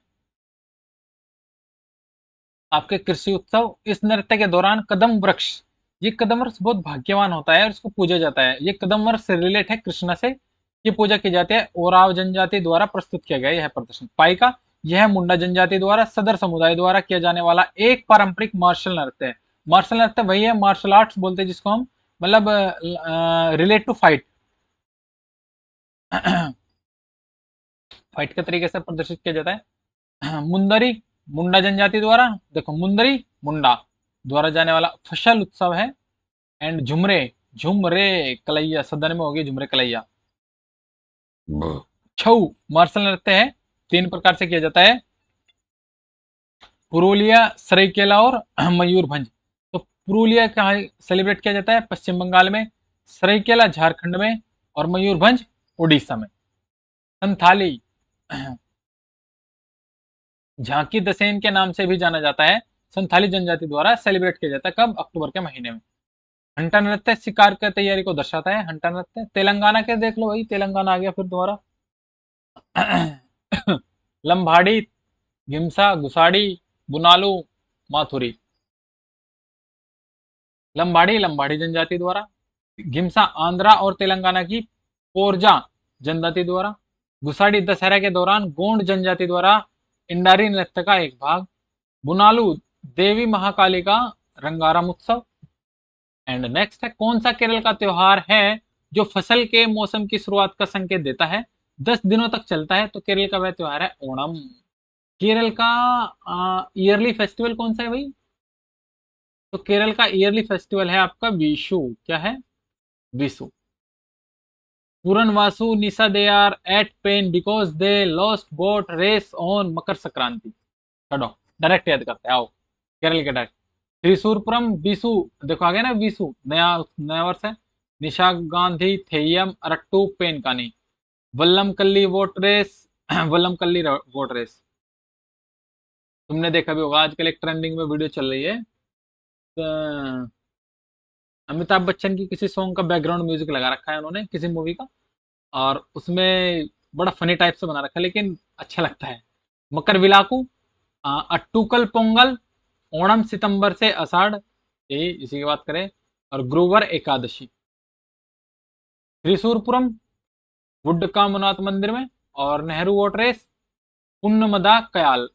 आपके कृषि उत्सव। इस नृत्य के दौरान कदम वृक्ष, ये कदम वृक्ष बहुत भाग्यवान होता है और इसको पूजा जाता है। ये कदम वृक्ष से रिलेट है, कृष्ण से ये पूजा की जाती है। ओराव जनजाति द्वारा प्रस्तुत किया गया यह प्रदर्शन। पाइका, यह मुंडा जनजाति द्वारा सदर समुदाय द्वारा किया जाने वाला एक पारंपरिक मार्शल नृत्य है। मार्शल नृत्य वही है, मार्शल आर्ट्स बोलते हैं जिसको हम, मतलब रिलेट टू फाइट। फाइट के तरीके से प्रदर्शित किया जाता है। मुंदरी, मुंडा जनजाति द्वारा, देखो मुंदरी मुंडा द्वारा जाने वाला फसल उत्सव है। एंड झुमरे, झुमरे कलैया सदन में होगी झुमरे कलैया। छऊ मार्शल नृत्य है, 3 प्रकार से किया जाता है। पुरुलिया, सरायकेला और मयूरभंज। तो पुरुलिया कहाँ सेलिब्रेट किया जाता है? पश्चिम बंगाल में। सरायकेला झारखंड में। और मयूरभंज उड़ीसा में। संथाली, झांकी दसेन के नाम से भी जाना जाता है, संथाली जनजाति द्वारा सेलिब्रेट किया जाता है। कब? अक्टूबर के महीने में। हंटा नृत्य शिकार की तैयारी को दर्शाता है। हंटा नृत्य तेलंगाना के, देख लो भाई, तेलंगाना आ गया फिर दोबारा। लंबाड़ी, गिमसा, गुसाड़ी, बुनालू, माथुरी। लंबाड़ी, लंबाड़ी जनजाति द्वारा। गिमसा आंध्रा और तेलंगाना की पोरजा जनजाति द्वारा। गुसाड़ी दशहरा के दौरान गोंड जनजाति द्वारा इंडारी नृत्य का एक भाग। बुनालू देवी महाकाली का रंगारम उत्सव। एंड नेक्स्ट है, कौन सा केरल का त्योहार है जो फसल के मौसम की शुरुआत का संकेत देता है, 10 दिनों तक चलता है? तो केरल का वह त्योहार है ओणम। केरल का ईयरली फेस्टिवल कौन सा है भाई? तो केरल का ईयरली फेस्टिवल है आपका विशु। क्या है? विशु। पूरनवासु निशा they are at pain because they lost boat race on Makar Sankranti. चलो डायरेक्ट याद करते हैं, आओ केरल के डायरेक्ट। त्रिशूरपुरम विशु, देखो आ गया ना विशु, नया नया वर्ष है। निशा गांधी थेयम अरट्टू पेनकानी। वल्लम कल्ली वोट रेस, वल्लम कल्ली वोट रेस तुमने देखा भी होगा, आजकल एक ट्रेंडिंग में वीडियो चल रही है। तो अमिताभ बच्चन की किसी सॉन्ग का बैकग्राउंड म्यूजिक लगा रखा है उन्होंने किसी मूवी का, और उसमें बड़ा फनी टाइप से बना रखा है, लेकिन अच्छा लगता है। मकर विलाकू, अट्टूकल पोंगल, ओणम सितंबर से अषाढ़, ये इसी की बात करें। और गुरुवर एकादशी। त्रिशूरपुरम वुड्डका मुनाथ मंदिर में। और Nehru boat race Punnamada Kayal.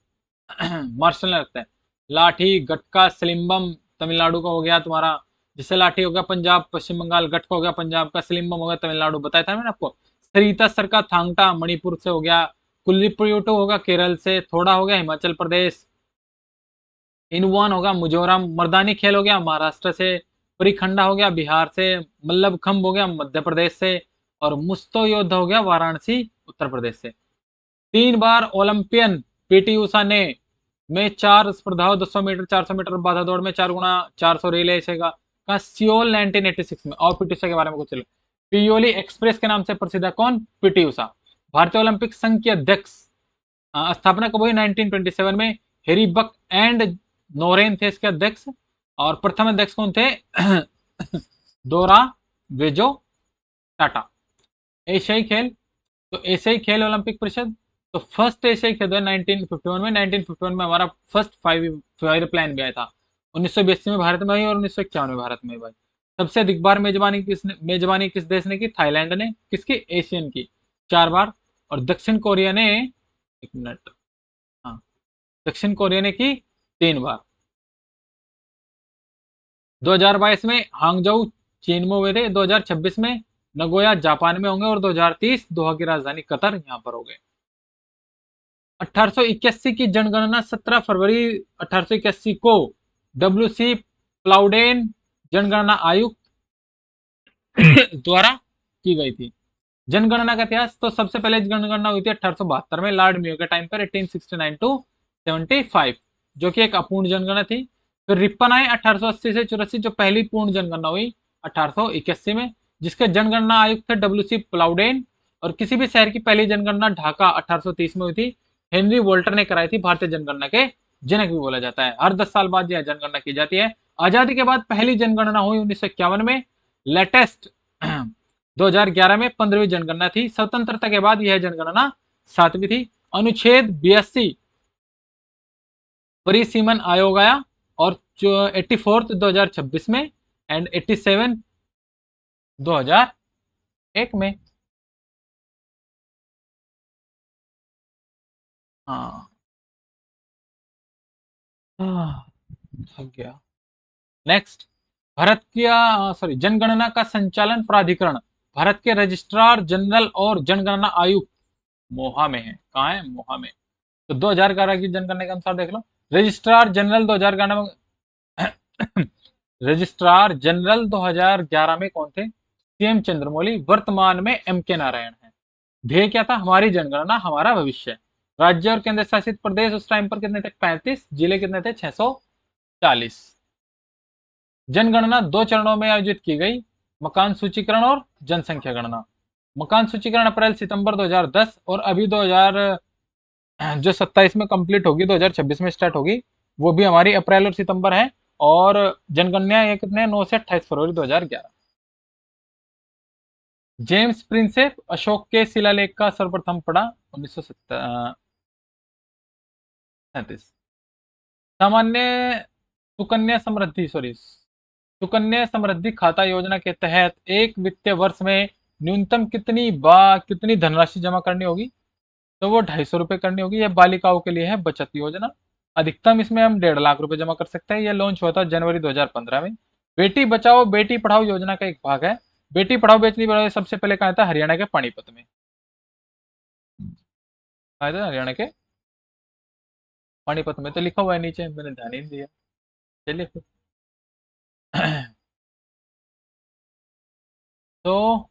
Martial नृत्य है। लाठी, गटका, सलिम्बम तमिलनाडु का हो गया तुम्हारा। जैसे लाठी हो गया पंजाब पश्चिम बंगाल, गटका हो गया पंजाब का, सलिम्बम हो गया तमिलनाडु, बताया था मैंने आपको। सरिता सर का थांगटा मणिपुर से हो गया। कुल्लीपुयोटो होगा केरल से। थोड़ा हो गया हिमाचल प्रदेश। इनवान होगा मिजोरम। मर्दानी खेल हो गया महाराष्ट्र से। परिखंडा हो गया बिहार से। मल्लभखंब हो गया मध्य प्रदेश से। और मुस्तो योद्धा हो गया वाराणसी उत्तर प्रदेश से। 3 बार ओलंपियन पीटी उषा ने में 4 स्पर्धाओं 200 मीटर 400 मीटर बाधा दौड़ में 4x400 रिले का सियोल 1986 में। और पीटी उषा के बारे में कुछ चलो। पियोली एक्सप्रेस के नाम से प्रसिद्ध है कौन? पीटी उषा। भारतीय ओलंपिक संघ के अध्यक्ष, स्थापना कब हुई? 1927 में। हेरी बक एंड नोरेन थे इसके अध्यक्ष। और प्रथम अध्यक्ष कौन थे? दोरा वेजो टाटा। एशियाई खेल, तो एशियाई खेल ओलंपिक परिषद तो फर्स्ट एशियाई खेल 1951 में, 1951 में हमारा फर्स्ट फायर प्लान भी आया था। 1982 में भारत में हुई और 1951 में भारत में हुई। सबसे अधिक बार मेजबानी किस देश ने की? थाईलैंड ने। किसकी? एशियन की, 4 बार। और दक्षिण कोरिया ने, एक मिनट, हाँ, दक्षिण कोरिया ने की 3 बार। 2022 में हांगझोउ चीन में हुए थे, 2026 में नगोया जापान में होंगे, और 2030 दोहा की राजधानी कतर यहाँ पर हो गए। 1881 की जनगणना 17 फरवरी 1881 को डब्ल्यूसी प्लाउडेन जनगणना आयुक्त द्वारा की गई थी। जनगणना का इतिहास, तो सबसे पहले जनगणना हुई थी 1872 में लॉर्ड मेयो के टाइम पर, 1869 टू 75, जो कि एक अपूर्ण जनगणना थी। फिर रिपन आए 1880 से 84, जो पहली पूर्ण जनगणना हुई 1881 में, जिसके जनगणना आयुक्त थे डब्ल्यूसी प्लाउडेन। और किसी भी शहर की पहली जनगणना ढाका 1830 में हुई थी। हेनरी वोल्टर ने कराई थी, भारतीय जनगणना के जनक भी बोला जाता है। हर 10 साल बाद यह जनगणना की जाती है। आजादी के बाद पहली जनगणना हुई 1951 में। लेटेस्ट 2011 में 15वीं जनगणना थी। स्वतंत्रता के बाद यह जनगणना 7वीं थी। अनुच्छेद 82 परिसीमन आयोग आया, और 84 2026 में, एंड 87 2001 में। हाँ, थक गया। नेक्स्ट, भारत का सॉरी जनगणना का संचालन प्राधिकरण भारत के रजिस्ट्रार जनरल और जनगणना आयुक्त मोहा में है। कहाँ है? मोहा में। तो 2011 की जनगणना के अनुसार देख लो, रजिस्ट्रार जनरल 2011 में रजिस्ट्रार जनरल 2011 में कौन थे? सीएम चंद्रमौली। वर्तमान में एम के नारायण है। ध्येय क्या था? हमारी जनगणना हमारा भविष्य। राज्य और केंद्र शासित प्रदेश उस टाइम पर कितने थे? 35। जिले कितने थे? 640। जनगणना 2 चरणों में आयोजित की गई, मकान सूचीकरण और जनसंख्या गणना। मकान सूचीकरण अप्रैल सितंबर 2010, और अभी 2000 जो 27 में कंप्लीट होगी, 2026 में स्टार्ट होगी, वो भी हमारी अप्रैल और सितंबर है। और जनगणना ये कितने? 9 से 28 फरवरी 2011। जेम्स प्रिंसेप अशोक के शिलालेख का सर्वप्रथम पढ़ा 1937। सामान्य सुकन्या समृद्धि सॉरी सुकन्या समृद्धि खाता योजना के तहत एक वित्तीय वर्ष में न्यूनतम कितनी धनराशि जमा करनी होगी? तो वो 250 रुपए करनी होगी। यह बालिकाओं के लिए है बचत योजना। अधिकतम इसमें हम 1.5 लाख रुपए जमा कर सकते हैं। यह लॉन्च हुआ था जनवरी 2015 में। बेटी बचाओ बेटी पढ़ाओ योजना का एक भाग है। बेटी पढ़ाओ बेटी पढ़ाओ सबसे पहले कहा था हरियाणा के पानीपत में, कहा था हरियाणा के पानीपत में, तो लिखा हुआ है नीचे, मैंने ध्यान ही नहीं दिया। चलिए फिर। तो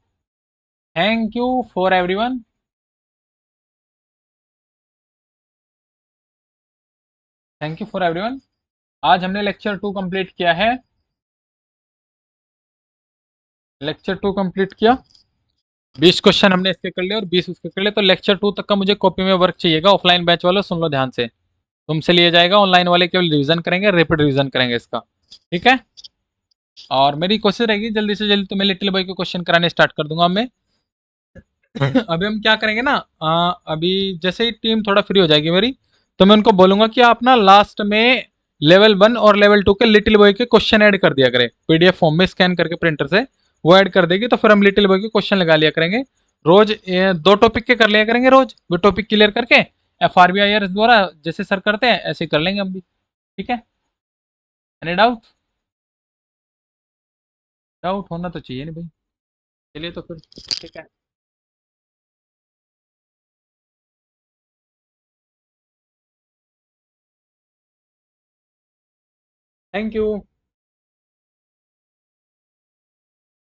thank you for everyone. Thank you for everyone. आज हमने लेक्चर 2 कंप्लीट किया है। लेक्चर 2 कंप्लीट किया। 20 क्वेश्चन हमने इसके कर लिए और 20 उसके कर लिए। तो लेक्चर 2 तक का मुझे कॉपी में वर्क चाहिएगा। ऑफलाइन बैच वालों सुन लो ध्यान से, तुमसे लिया जाएगा। ऑनलाइन वाले केवल रिवीजन करेंगे, रैपिड रिवीजन करेंगे इसका। ठीक है। और मेरी कोशिश रहेगी जल्दी से जल्दी तुम्हें लिटिल बॉय के क्वेश्चन कराने स्टार्ट कर दूंगा मैं। अभी हम क्या करेंगे ना, अभी जैसे ही टीम थोड़ा फ्री हो जाएगी मेरी, तो मैं उनको बोलूंगा कि आप ना लास्ट में लेवल 1 और लेवल 2 के लिटिल बॉय के क्वेश्चन ऐड कर दिया करें, पीडीएफ फॉर्म में स्कैन करके प्रिंटर से। वो ऐड कर देगी तो फिर हम लिटिल बॉय के क्वेश्चन लगा लिया करेंगे। रोज 2 टॉपिक के कर लिया करेंगे, रोज वो टॉपिक क्लियर करके FRBIR द्वारा जैसे सर करते हैं ऐसे कर लेंगे हम भी। ठीक है। Any doubt? डाउट होना तो चाहिए नहीं भाई। चलिए तो फिर। ठीक है। Thank you.